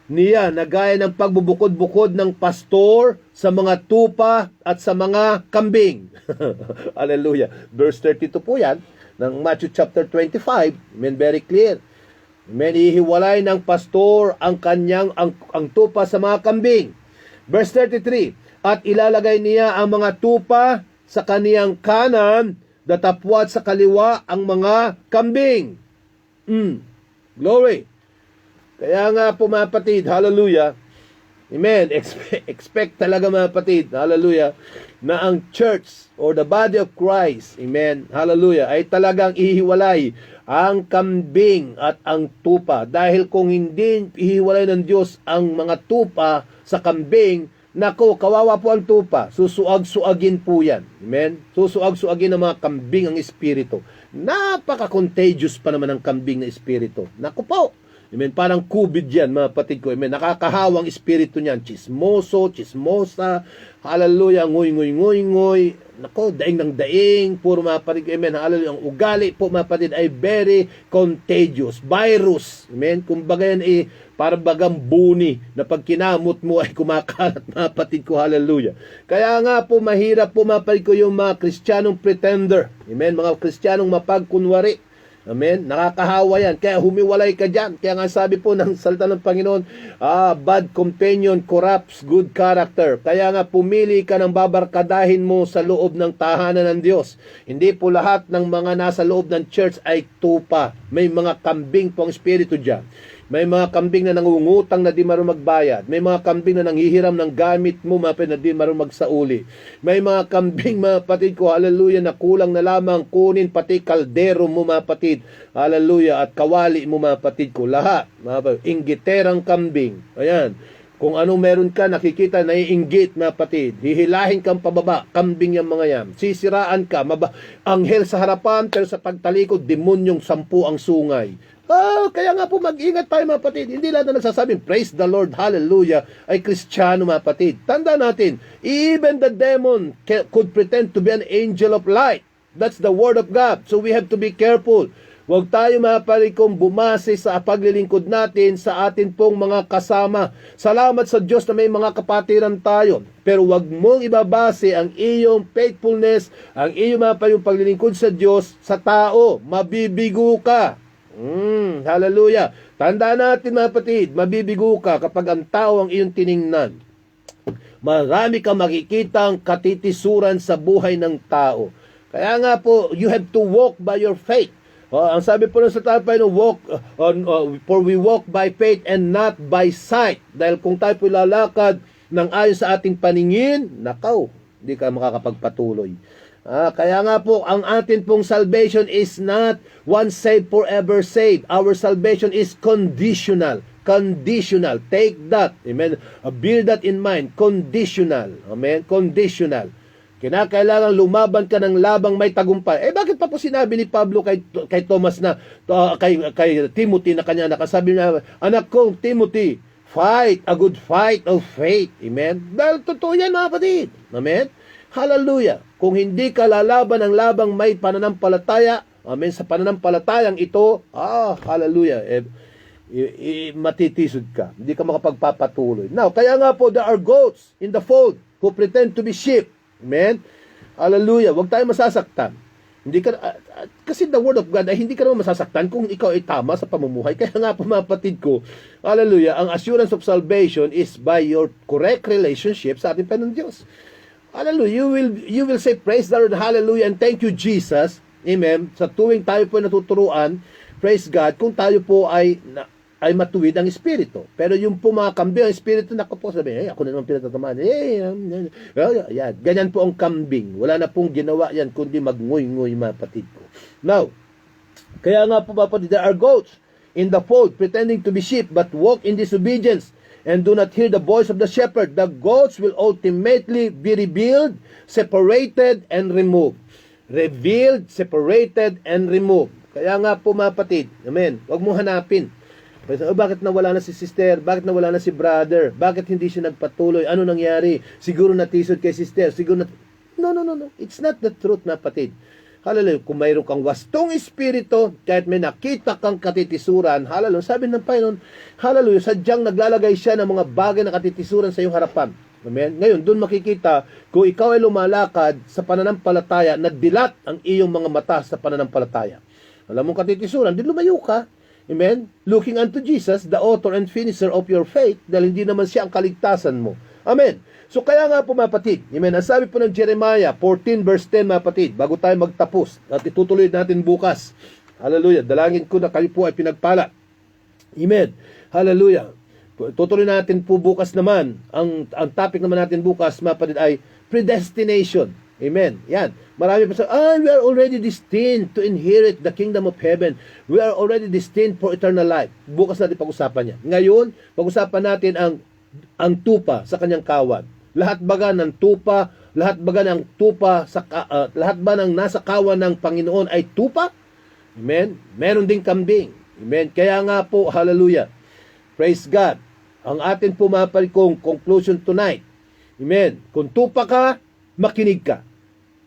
niya na gaya ng pagbubukod-bukod ng pastor sa mga tupa at sa mga kambing. Hallelujah. Verse 32 po yan ng Matthew chapter 25. Amen, very clear. Amen, ihiwalay ng pastor ang ang tupa sa mga kambing. Verse 33. At ilalagay niya ang mga tupa sa kaniyang kanan, datapwat sa kaliwa ang mga kambing. Glory. Kaya nga po mga kapatid, hallelujah. Amen. Expect talaga mga kapatid, hallelujah, na ang church or the body of Christ, amen, hallelujah, ay talagang ihiwalay ang kambing at ang tupa. Dahil kung hindi ihiwalay ng Diyos ang mga tupa sa kambing, nako, kawawa po ang tupa. Susuag-suagin po yan. Amen? Susuag-suagin ng mga kambing ang espiritu. Napaka-contagious pa naman ang kambing na espiritu. Nako po. Amen? Parang COVID yan, mga patid ko. Amen? Nakakahawang espiritu niyan. Chismoso, chismosa, hallelujah, ngoy. Nako, daing ng daing. Puro mga patid ko. Amen? Hallelujah. Ang ugali po, mga patid, ay very contagious. Virus. Amen? Kumbaga yan para bagang buni na pag kinamot mo ay kumakalat, mga patid ko, hallelujah. Kaya nga po mahirap po mga patid ko yung mga Kristiyanong pretender, amen, mga Kristiyanong mapagkunwari, Amen? Nakakahawa yan. Kaya humiwalay ka dyan. Kaya nga sabi po ng salita ng Panginoon, bad companion corrupts good character. Kaya nga pumili ka ng babarkadahin mo sa loob ng tahanan ng Diyos. Hindi po lahat ng mga nasa loob ng church ay tupa. May mga kambing po ang espiritu dyan. May mga kambing na nangungutang na di marunong magbayad. May mga kambing na nanghihiram ng gamit mo, na di marunong magsauli. May mga kambing, mga patid ko, hallelujah, na kulang na lamang kunin pati kaldero mo, mga patid. Hallelujah, at kawali mo, mga patid ko. Lahat, mga patid, inggiterang kambing. Ayan. Kung ano meron ka, nakikita, naiinggit, mga patid. Hihilahin kang pababa, kambing yung mga yan. Sisiraan ka, anghel sa harapan, pero sa pagtalikod, demonyong 10 ang sungay. Kaya nga po mag-ingat tayo, mga patid. Hindi lahat na nagsasabing, praise the Lord, hallelujah, ay Kristiyano, mga patid. Tanda natin, even the demon could pretend to be an angel of light. That's the word of God. So we have to be careful. Huwag tayo, mga patid, kung bumase sa paglilingkod natin sa atin pong mga kasama. Salamat sa Diyos na may mga kapatiran tayo. Pero huwag mong ibabase ang iyong faithfulness, ang iyong mga paglilingkod sa Diyos sa tao. Mabibigo ka. Hallelujah. Tandaan natin, mga patid, mabibigo ka kapag ang tao ang iyong tiningnan. Marami kang makikitang katitisuran sa buhay ng tao. Kaya nga po, you have to walk by your faith. Ang sabi po ng sa tapay, for we walk by faith and not by sight. Dahil kung tayo po lalakad ng ayon sa ating paningin, nakaw, hindi ka makakapagpatuloy. Kaya nga po, ang atin pong salvation is not once saved, forever saved. Our salvation is conditional. Conditional. Take that. Amen. Bear that in mind. Conditional. Amen. Conditional. Kinakailangan lumaban ka ng labang may tagumpay. Bakit pa po sinabi ni Pablo kay Thomas na, kay Timothy na kanya nakasabi na, anak kong Timothy, fight a good fight of faith. Amen. Dahil totoo yan, mga kapatid. Amen. Hallelujah. Kung hindi ka lalaban ng labang may pananampalataya, amen, sa pananampalatayang ito, hallelujah, matitisod ka. Hindi ka makapagpapatuloy. Now, kaya nga po, there are goats in the fold who pretend to be sheep. Amen? Hallelujah. Huwag tayo masasaktan. Hindi ka, kasi the word of God ay hindi ka naman masasaktan kung ikaw ay tama sa pamumuhay. Kaya nga po, mga patid ko, hallelujah, ang assurance of salvation is by your correct relationship sa ating Panginoon Diyos. Hallelujah. You will say, praise the Lord, hallelujah, and thank you, Jesus. Amen. Sa tuwing tayo po natuturuan, praise God, kung tayo po ay matuwid ang Espiritu. Pero yung po mga kambing, ang Espiritu, naku po, sabi, ako na naman pinatatamaan. Yan. Ganyan po ang kambing. Wala na pong ginawa yan, kundi magngoy-ngoy, mga patid ko. Now, kaya nga po, mga patid, there are goats in the fold, pretending to be sheep, but walk in disobedience, and do not hear the voice of the shepherd. The goats will ultimately be revealed, separated, and removed. Revealed, separated, and removed. Kaya nga po, mga patid, amen, huwag mo hanapin. Bakit nawala na si sister? Bakit nawala na si brother? Bakit hindi siya nagpatuloy? Ano nangyari? Siguro natisod kay sister. No. It's not the truth, mga patid. Hallelujah. Kung mayroon kang wastong espiritu, kahit may nakita kang katitisuran, hallelujah. Sabi ng Panginoon, hallelujah, sadyang naglalagay siya ng mga bagay na katitisuran sa iyong harapan. Amen? Ngayon, doon makikita, kung ikaw ay lumalakad sa pananampalataya, nagdilat ang iyong mga mata sa pananampalataya. Alam mo katitisuran, di lumayo ka. Amen? Looking unto Jesus, the author and finisher of your faith, dahil hindi naman siya ang kaligtasan mo. Amen? So kaya nga po, mga patid, amen, ang sabi po ng Jeremiah 14 verse 10, mga patid, bago tayo magtapos at itutuloy natin bukas, hallelujah, dalangin ko na kayo po ay pinagpala. Amen. Hallelujah. Tutuloy natin po bukas naman, ang topic naman natin bukas, mga patid, ay predestination. Amen. Yan. Marami pa we are already destined to inherit the kingdom of heaven. We are already destined for eternal life. Bukas natin pag-usapan yan. Ngayon, pag-usapan natin ang tupa sa kanyang kawan. Lahat baga ng tupa, lahat ba ng nasa kawan ng Panginoon ay tupa? Amen. Meron ding kambing. Amen. Kaya nga po, hallelujah. Praise God. Ang atin po, mga palikong conclusion tonight. Amen. Kung tupa ka, makinig ka.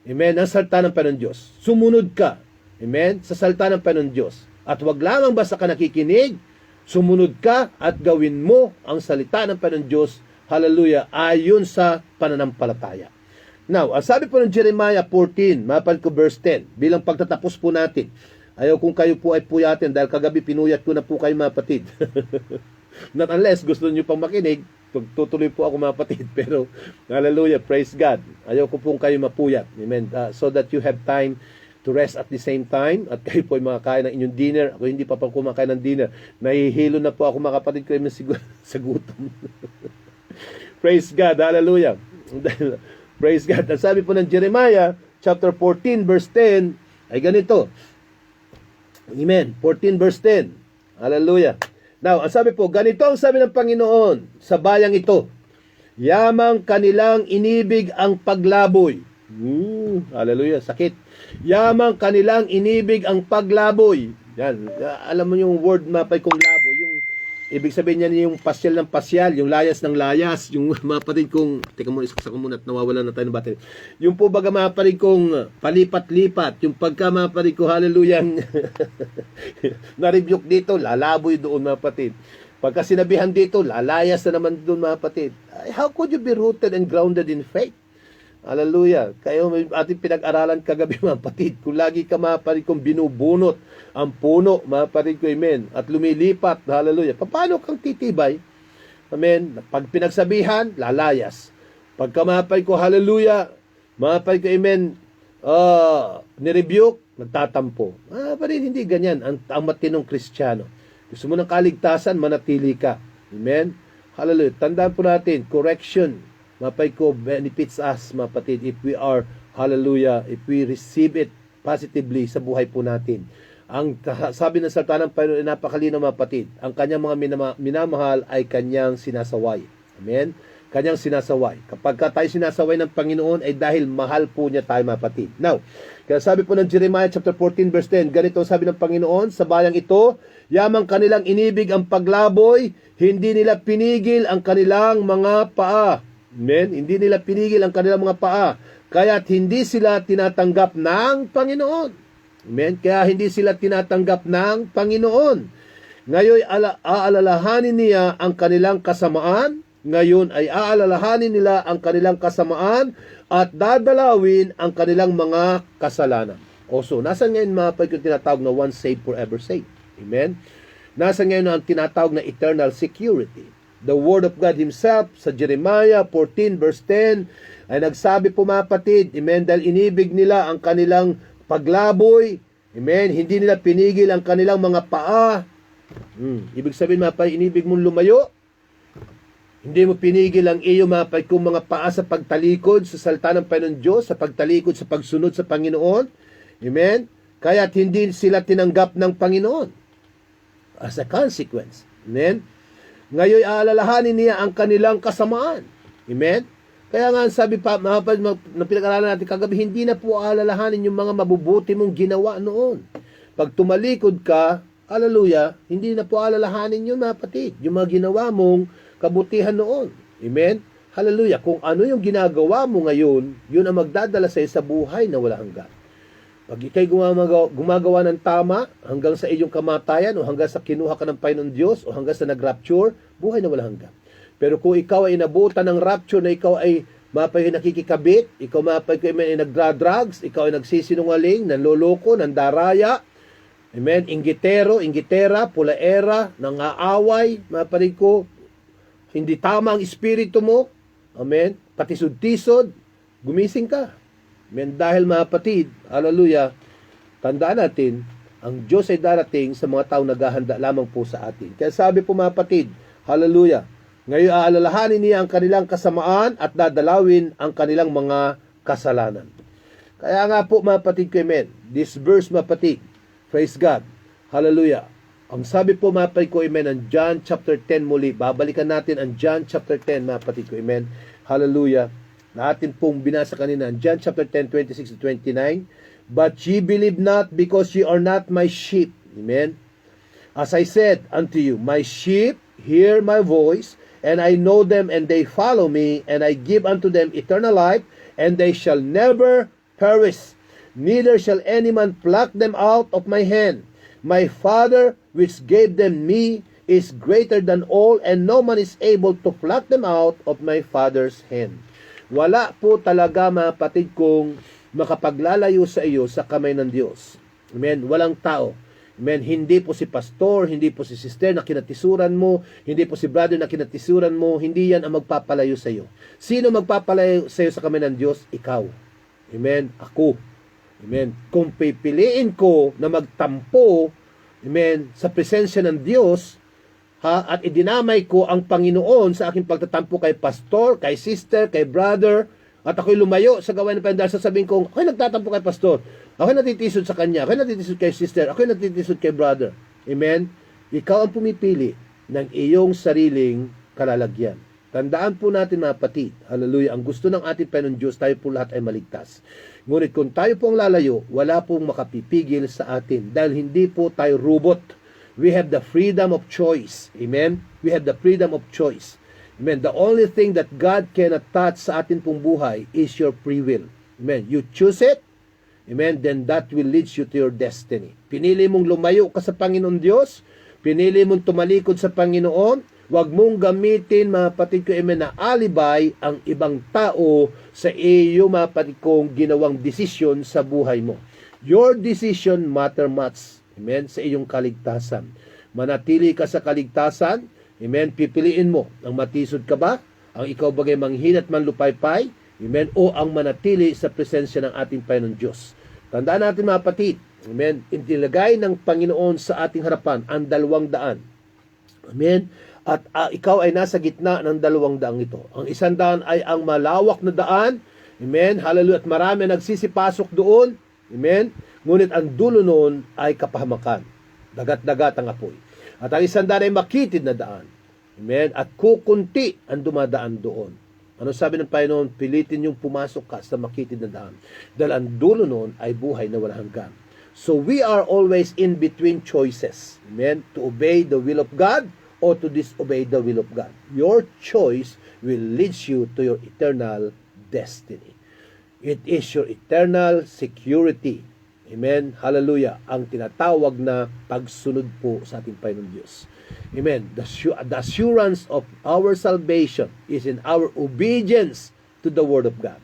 Amen. Ang salita ng Panginoon Diyos. Sumunod ka. Amen. Sa salita ng Panginoon Diyos. At wag lamang basta ka nakikinig, sumunod ka at gawin mo ang salita ng Panginoon Diyos. Hallelujah. Ayon sa pananampalataya. Now, sabi po ng Jeremiah 14, mapal ko verse 10, bilang pagtatapos po natin. Ayaw kung kayo po ay puyatin dahil kagabi pinuyat ko na po kayo mga kapatid. Not unless gusto niyo pang makinig, tutuloy po ako mga kapatid. Pero, hallelujah, praise God. Ayaw ko pong kayo mapuyat. Amen. So that you have time to rest at the same time. At kayo po ay makakain ng inyong dinner. Ako hindi pa kumakain ng dinner. Nahihilo na po ako mga kapatid ko sa gutom. Praise God. Hallelujah. Praise God. At sabi po ng Jeremiah, chapter 14, verse 10, ay ganito. Amen. 14 verse 10. Hallelujah. Now, ang sabi po, ganito ang sabi ng Panginoon sa bayang ito. Yamang kanilang inibig ang paglaboy. Hallelujah. Sakit. Yamang kanilang inibig ang paglaboy. Yan. Alam mo yung word mapay kong labo. Yung ibig sabihin niya yung pasyal ng pasyal, yung layas ng layas, yung maparin kong, teka muna, isaksak ko muna at nawawala na tayo ng battery. Yung po baga maparin kong palipat-lipat, yung pagka maparin ko, hallelujah, na-rebuke dito, lalaboy doon mga kapatid. Pagka sinabihan dito, lalayas na naman doon mga kapatid. How could you be rooted and grounded in faith? Hallelujah. Kayo ating pinag-aralan kagabi mga kapatid. Kung lagi ka mga kapatid kong binubunot ang puno, mga kapatid ko, amen, at lumilipat, hallelujah. Paano kang titibay? Amen. Pag pinagsabihan, lalayas. Pagka mga kapatid ko, hallelujah, mga kapatid ko, amen, nirebuke, nagtatampo. Mga kapatid, hindi ganyan ang matinong Kristiyano. Gusto mo ng kaligtasan, manatili ka. Amen. Hallelujah. Tandaan po natin, correction, mapay ko, benefits us, mga kapatid, if we are, hallelujah, if we receive it positively sa buhay po natin. Ang sabi ng salita ng Panginoon ay napakalinaw mga kapatid. Ang kanyang mga minamahal ay kanyang sinasaway. Amen? Kanyang sinasaway. Kapag tayo sinasaway ng Panginoon ay dahil mahal po niya tayo mga kapatid. Now, kaya sabi po ng Jeremiah chapter 14 verse 10, ganito sabi ng Panginoon, sa bayang ito, yamang kanilang inibig ang paglaboy, hindi nila pinigil ang kanilang mga paa. Amen? Hindi nila pinigil ang kanilang mga paa. Kaya't hindi sila tinatanggap ng Panginoon. Amen? Kaya hindi sila tinatanggap ng Panginoon. Ngayon aalalahanin niya ang kanilang kasamaan. Ngayon ay aalalahanin nila ang kanilang kasamaan at dadalawin ang kanilang mga kasalanan. So, nasa ngayon mga pagkong tinatawag na once saved, forever saved. Amen? Nasa ngayon ang tinatawag na eternal security. The Word of God Himself sa Jeremiah 14 verse 10 ay nagsabi po mga kapatid, amen, dahil inibig nila ang kanilang paglaboy, amen, hindi nila pinigil ang kanilang mga paa. Ibig sabihin mga kapatid, inibig mong lumayo, hindi mo pinigil ang iyo mga kapatid kung mga paa sa pagtalikod sa salita ng Panginoon Diyos, sa pagtalikod sa pagsunod sa Panginoon, amen, kaya't hindi sila tinanggap ng Panginoon as a consequence, amen. Ngayon aalalahanin niya ang kanilang kasamaan. Amen? Kaya nga sabi pa, mga kapatid, na pinag-aralan natin kagabi, hindi na po aalalahanin yung mga mabubuti mong ginawa noon. Pag tumalikod ka, hallelujah, hindi na po aalalahanin yun mga kapatid, yung mga ginawa mong kabutihan noon. Amen? Hallelujah. Kung ano yung ginagawa mo ngayon, yun ang magdadala sa iyo sa buhay na wala hanggan. Pag ikay gumagawa ng tama hanggang sa iyong kamatayan o hanggang sa kinuha ka ng Panginoon Diyos o hanggang sa nag-rapture, buhay na wala hanggan. Pero kung ikaw ay inabutan ng rapture na ikaw ay mapay nakikikabit, ikaw mapay ay nagdra-drugs, ikaw ay nagsisinungaling, nanloloko, nandaraya, amen, inggitera, pulaera, nangaaway, mapay ko, hindi tama ang espiritu mo, amen, patisod-tisod, gumising ka. Amen. Dahil mga kapatid, hallelujah, tandaan natin, ang Diyos ay darating sa mga tao naghahanda lamang po sa atin. Kaya sabi po mga kapatid, hallelujah, ngayon aalalahanin niya ang kanilang kasamaan at dadalawin ang kanilang mga kasalanan. Kaya nga po mga kapatid ko, amen, this verse mga kapatid, praise God, hallelujah. Ang sabi po mga kapatid ko, amen, ang John chapter 10 muli, babalikan natin ang John chapter 10 mga kapatid ko, amen, hallelujah. Na atin pong binasa kanina, John chapter 10, 26-29, but ye believe not because ye are not my sheep. Amen. As I said unto you, my sheep hear my voice, and I know them, and they follow me, and I give unto them eternal life, and they shall never perish, neither shall any man pluck them out of my hand. My Father, which gave them me, is greater than all, and no man is able to pluck them out of my Father's hand. Wala po talaga mga kapatid kong makapaglalayo sa iyo sa kamay ng Diyos. Amen? Walang tao. Amen? Hindi po si pastor, hindi po si sister na kinatisuran mo, hindi po si brother na kinatisuran mo, hindi yan ang magpapalayo sa iyo. Sino magpapalayo sa iyo sa kamay ng Diyos? Ikaw. Amen? Ako. Amen? Kung pipiliin ko na magtampo, amen, sa presensya ng Diyos, at idinamay ko ang Panginoon sa aking pagtatampo kay pastor, kay sister, kay brother, at ako'y lumayo sa gawain ng Panginoon dahil sasabihin kong, ako'y nagtatampo kay pastor, ako'y natitisod sa kanya, ako'y natitisod kay sister, ako'y natitisod kay brother. Amen? Ikaw ang pumipili ng iyong sariling kalalagyan. Tandaan po natin mga kapatid, hallelujah, ang gusto ng ating Panginoon Diyos, tayo po lahat ay maligtas. Ngunit kung tayo po ang lalayo, wala pong makapipigil sa atin dahil hindi po tayo robot. We have the freedom of choice. Amen? We have the freedom of choice. Amen. The only thing that God cannot touch sa atin pong buhay is your free will. Amen. You choose it. Amen. Then that will lead you to your destiny. Pinili mong lumayo ka sa Panginoon Diyos. Pinili mong tumalikod sa Panginoon. Huwag mong gamitin, mga kapatid ko, amen, na alibay ang ibang tao sa iyo, mga kapatid kong ginawang desisyon sa buhay mo. Your decision matter much. Amen. Sa iyong kaligtasan. Manatili ka sa kaligtasan. Amen. Pipiliin mo ang matisod ka ba? Ang ikaw bagay manghinat man lupaypay? Amen. O ang manatili sa presensya ng ating Panginoon Diyos. Tandaan natin mga kapatid. Amen. Inilagay ng Panginoon sa ating harapan ang 200. Amen. At ikaw ay nasa gitna ng 200 ito. Ang 100 ay ang malawak na daan. Amen. Hallelujah. At marami nagsisipasok doon. Amen. Ngunit ang dulo noon ay kapahamakan. Dagat-dagat ang apoy. At ang 100 ay makitid na daan. Amen. At kukunti ang dumadaan doon. Ano sabi ng Panginoon? Pilitin yung pumasok ka sa makitid na daan. Dahil ang dulo noon ay buhay na walang hanggan. So we are always in between choices. Amen. To obey the will of God or to disobey the will of God. Your choice will lead you to your eternal destiny. It is your eternal security. Amen. Hallelujah. Ang tinatawag na pagsunod po sa ating Panginoon Diyos. Amen. The assurance of our salvation is in our obedience to the Word of God.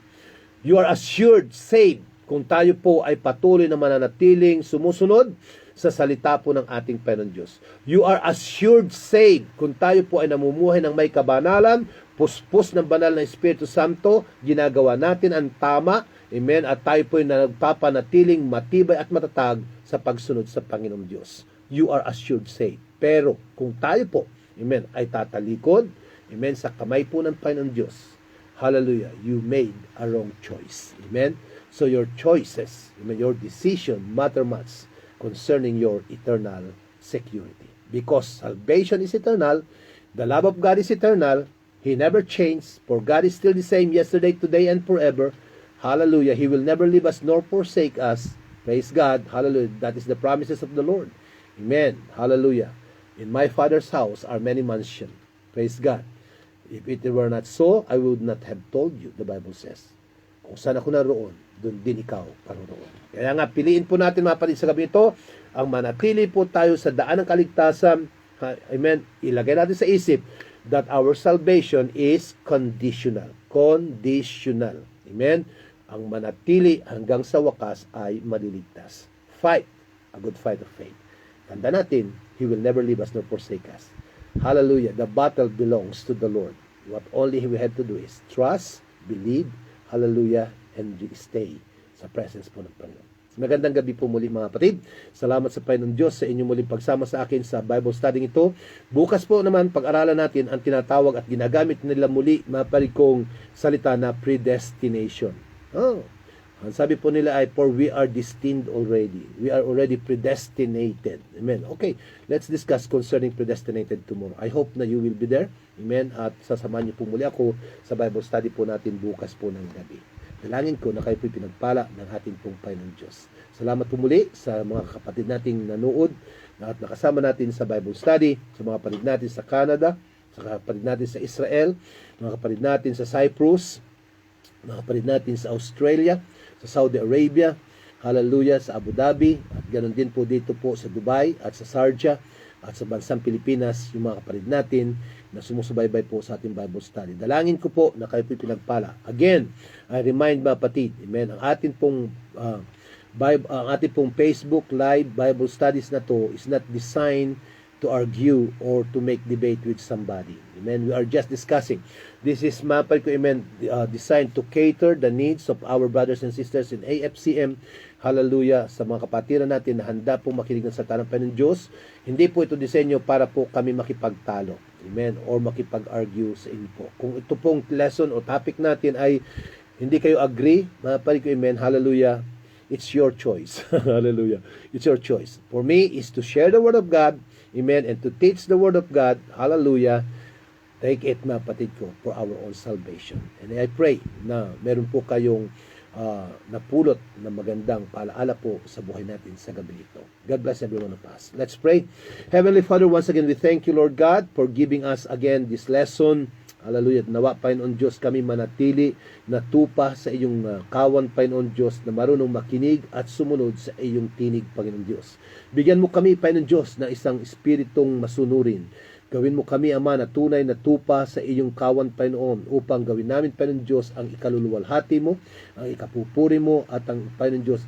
You are assured, saved, kung tayo po ay patuloy na mananatiling sumusunod sa salita po ng ating Panginoon Diyos. You are assured, saved, kung tayo po ay namumuhay ng may kabanalan, puspos ng banal na Espiritu Santo, ginagawa natin ang tama, amen, at tayo po ay nagpapanatiling matibay at matatag sa pagsunod sa Panginoong Diyos. You are assured, saved. Pero kung tayo po, amen, ay tatalikod, amen, sa kamay po ng Panginoong Diyos, hallelujah, you made a wrong choice. Amen. So your choices, amen, your decision matter much concerning your eternal security. Because salvation is eternal, the love of God is eternal, He never changed, for God is still the same yesterday, today, and forever. Hallelujah. He will never leave us nor forsake us. Praise God. Hallelujah. That is the promises of the Lord. Amen. Hallelujah. In my Father's house are many mansions. Praise God. If it were not so, I would not have told you, the Bible says. Kung saan ako naroon, doon din ikaw paroroon. Kaya nga, piliin po natin mga kapatid sa gabi ito, ang manatili po tayo sa daan ng kaligtasan. Amen. Ilagay natin sa isip that our salvation is conditional. Conditional. Amen. Ang manatili hanggang sa wakas ay maliligtas. Fight a good fight of faith. Tanda natin, He will never leave us nor forsake us. Hallelujah. The battle belongs to the Lord. What only we have to do is trust, believe, hallelujah, and stay sa presence po ng Panginoon. Magandang gabi po muli mga kapatid. Salamat sa Panginoon Diyos sa inyong muling pagsama sa akin sa Bible study ito. Bukas po naman pag-aralan natin ang tinatawag at ginagamit nila muli mga kapatid kong salita na predestination. Ang sabi po nila ay, for we are destined already. We are already predestinated. Amen. Okay, let's discuss concerning predestinated tomorrow. I hope na you will be there. Amen. At sasamahan niyo po muli ako sa Bible study po natin bukas po ng gabi. Dalangin ko na kayo po'y pinagpala ng ating pong Panginoon Diyos. Salamat po muli sa mga kapatid nating nanood at nakasama natin sa Bible study, sa mga kapatid natin sa Canada, sa kapatid natin sa Israel, mga kapatid natin sa Cyprus, mga kapatid natin sa Australia, sa Saudi Arabia, hallelujah, sa Abu Dhabi, at ganoon din po dito po sa Dubai at sa Sharjah at sa bansang Pilipinas, yung mga kapatid natin na sumusubaybay po sa ating Bible study. Dalangin ko po na kayo po'y pinagpala. Again, I remind mga kapatid, amen, ang atin pong Ang ating pong Facebook Live Bible Studies na to is not designed to argue or to make debate with somebody. Amen. We are just discussing. This is designed to cater the needs of our brothers and sisters in AFCM. Hallelujah. Sa mga kapatiran natin na handa pong makinig ng salita ng Panginoon Diyos. Hindi po ito disenyo para po kami makipagtalo. Amen. Or makipag-argue sa inyo po. Kung ito pong lesson o topic natin ay hindi kayo agree, mga kapatid ko, amen. Hallelujah. It's your choice. Hallelujah. It's your choice. For me is to share the Word of God. Amen. And to teach the Word of God. Hallelujah. Take it, mga kapatid ko, for our own salvation. And I pray na meron po kayong napulot na magandang paalaala po sa buhay natin sa gabi ito. God bless every one of us. Let's pray. Heavenly Father, once again, we thank you, Lord God, for giving us again this lesson. Hallelujah. Nawa, Panginoon Diyos, kami manatili na tupa sa iyong kawan, Panginoon Diyos, na marunong makinig at sumunod sa iyong tinig, Panginoon Diyos. Bigyan mo kami, Panginoon Diyos, ng isang espiritong masunurin. Gawin mo kami, Ama, na tunay na tupa sa iyong kawan, Panginoon, upang gawin namin, Panginoon Diyos, ang ikaluluwalhati mo, ang ikapupuri mo, at ang, Panginoon Diyos,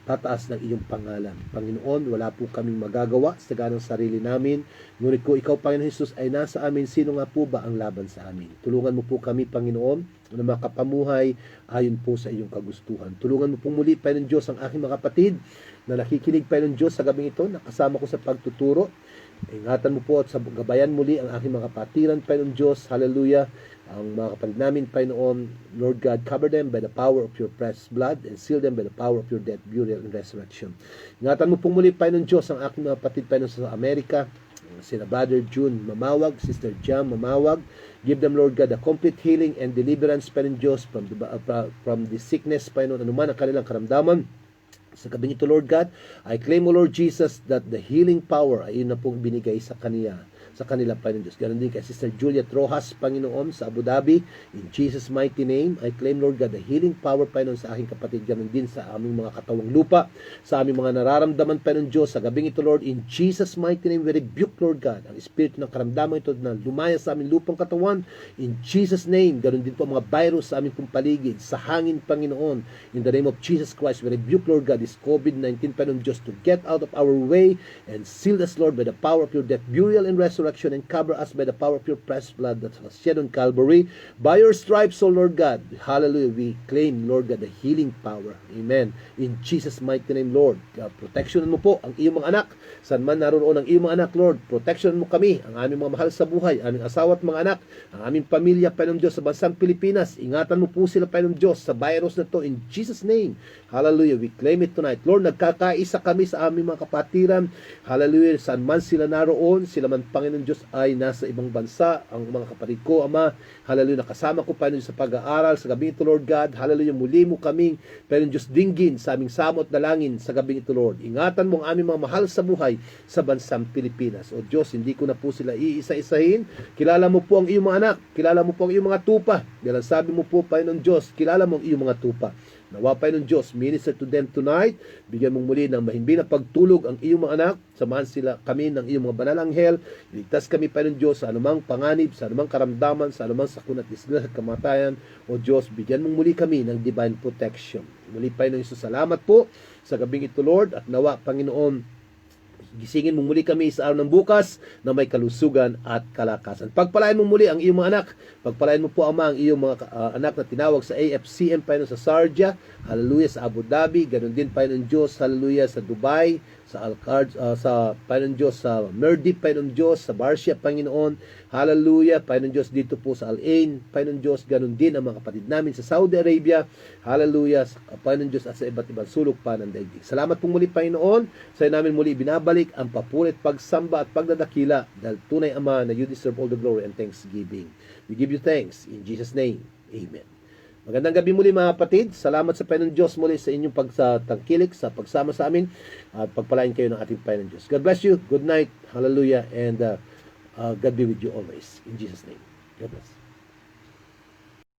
tataas ng iyong pangalan. Panginoon, wala po kaming magagawa sa ganang sarili namin. Ngunit kung ikaw, Panginoon Jesus, ay nasa amin, sino nga po ba ang laban sa amin? Tulungan mo po kami, Panginoon, na makapamuhay ayon po sa iyong kagustuhan. Tulungan mo po muli, Panginoon Diyos, ang aking mga kapatid na nakikinig, Panginoon Diyos, sa gabing ito, nakasama ko sa pagtuturo. Ingatan mo po at sa gabayan muli ang aking mga kapatiran, Panginoon Diyos. Hallelujah. Ang mga kapatid namin, Panginoon, Lord God, cover them by the power of your precious blood and seal them by the power of your death, burial, and resurrection. Ingatan mo po muli, Panginoon Diyos, ang aking mga kapatid, Panginoon, sa Amerika, sina Brother June Mamawag, Sister Jam Mamawag. Give them, Lord God, a complete healing and deliverance, Panginoon Diyos, from the sickness, Panginoon, anuman ang kanilang karamdaman. Sa gabing ito, Lord God, I claim, O Lord Jesus, that the healing power ay yun na pong binigay sa kanila, Panginoon Diyos. Ganon din kay Sister Juliet Rojas, Panginoon, sa Abu Dhabi. In Jesus' mighty name, I claim, Lord God, the healing power, Panginoon, sa aking kapatid. Ganon din sa aming mga katawang lupa, sa aming mga nararamdaman, Panginoon Diyos. Sa gabing ito, Lord, in Jesus' mighty name, we rebuke, Lord God, ang espiritu ng karamdaman ito na lumaya sa aming lupang katawan. In Jesus' name, ganon din po mga virus sa aming pong paligid, sa hangin, Panginoon. In the name of Jesus Christ, we rebuke, Lord God, this COVID-19, Panginoon Diyos, to get out of our way and seal us, Lord, by the power of your death, burial, and resurrection, and cover us by the power of your precious blood that was shed on Calvary. By your stripes, O Lord God, hallelujah, we claim, Lord God, the healing power. Amen. In Jesus' mighty name, Lord, protection mo po ang iyong mga anak. Saan man naroon ang iyong mga anak, Lord, protection mo kami, ang aming mga mahal sa buhay, aming asawa at mga anak, ang aming pamilya, Panginoon Diyos, sa bansang Pilipinas. Ingatan mo po sila, Panginoon Diyos, sa virus na to, in Jesus' name. Hallelujah, we claim it tonight. Lord, nagkakaisa kami sa aming mga kapatiran. Hallelujah, saan man sila naroon, sila man, Panginoon Diyos, ay nasa ibang bansa. Ang mga kapatid ko, Ama, hallelujah, nakasama ko, Panginoon, sa pag-aaral sa gabi ito, Lord God. Hallelujah, muli mo kaming, Panginoon Diyos, dinggin sa aming samot dalangin sa gabi ito, Lord. Ingatan mo ang aming mga mahal sa buhay sa bansang Pilipinas. O Diyos, hindi ko na po sila iisa-isahin. Kilala mo po ang iyong mga anak. Kilala mo po ang iyong mga tupa. Dahil sabi mo po, Panginoon Diyos, kilala mo ang iyong mga tupa. Nawa, Panginoon Diyos, minister to them tonight. Bigyan mong muli ng mahimbing na pagtulog ang iyong mga anak. Samahan sila kami ng iyong mga banal anghel. Iligtas kami, Panginoon Diyos, sa anumang panganib, sa anumang karamdaman, sa anumang sakuna at disgrasya at kamatayan. O Diyos, bigyan mong muli kami ng divine protection. Muli, Panginoon Jesus, salamat po sa gabing ito, Lord. At nawa, Panginoon, gisingin mo muli kami sa araw ng bukas na may kalusugan at kalakasan. Pagpalain mo muli ang iyong mga anak. Pagpalain mo po, Ama, ang iyong mga anak na tinawag sa AFCM, Panginoon, sa Sharjah. Hallelujah, sa Abu Dhabi. Ganon din, Panginoon Diyos. Hallelujah, sa Dubai, sa Al-Qard, sa Panginoon Diyos, sa Merdip, Panginoon Diyos, sa Barcia, Panginoon. Hallelujah, Panginoon Diyos, dito po sa Al-Ain, Panginoon Diyos, ganon din ang mga kapatid namin sa Saudi Arabia. Hallelujah, Panginoon Diyos, at sa iba't ibang sulok pa ng daigdig. Salamat po muli, Panginoon. Sa namin muli binabalik ang papulit, pagsamba at pagdadakila dahil tunay, Ama, na you deserve all the glory and thanksgiving. We give you thanks in Jesus' name. Amen. Magandang gabi muli, mga kapatid. Salamat sa Panginoon Diyos muli sa inyong pagtangkilik, sa pagsama sa amin, at pagpalain kayo ng ating Panginoon Diyos. God bless you. Good night. Hallelujah. And God be with you always. In Jesus' name. God bless.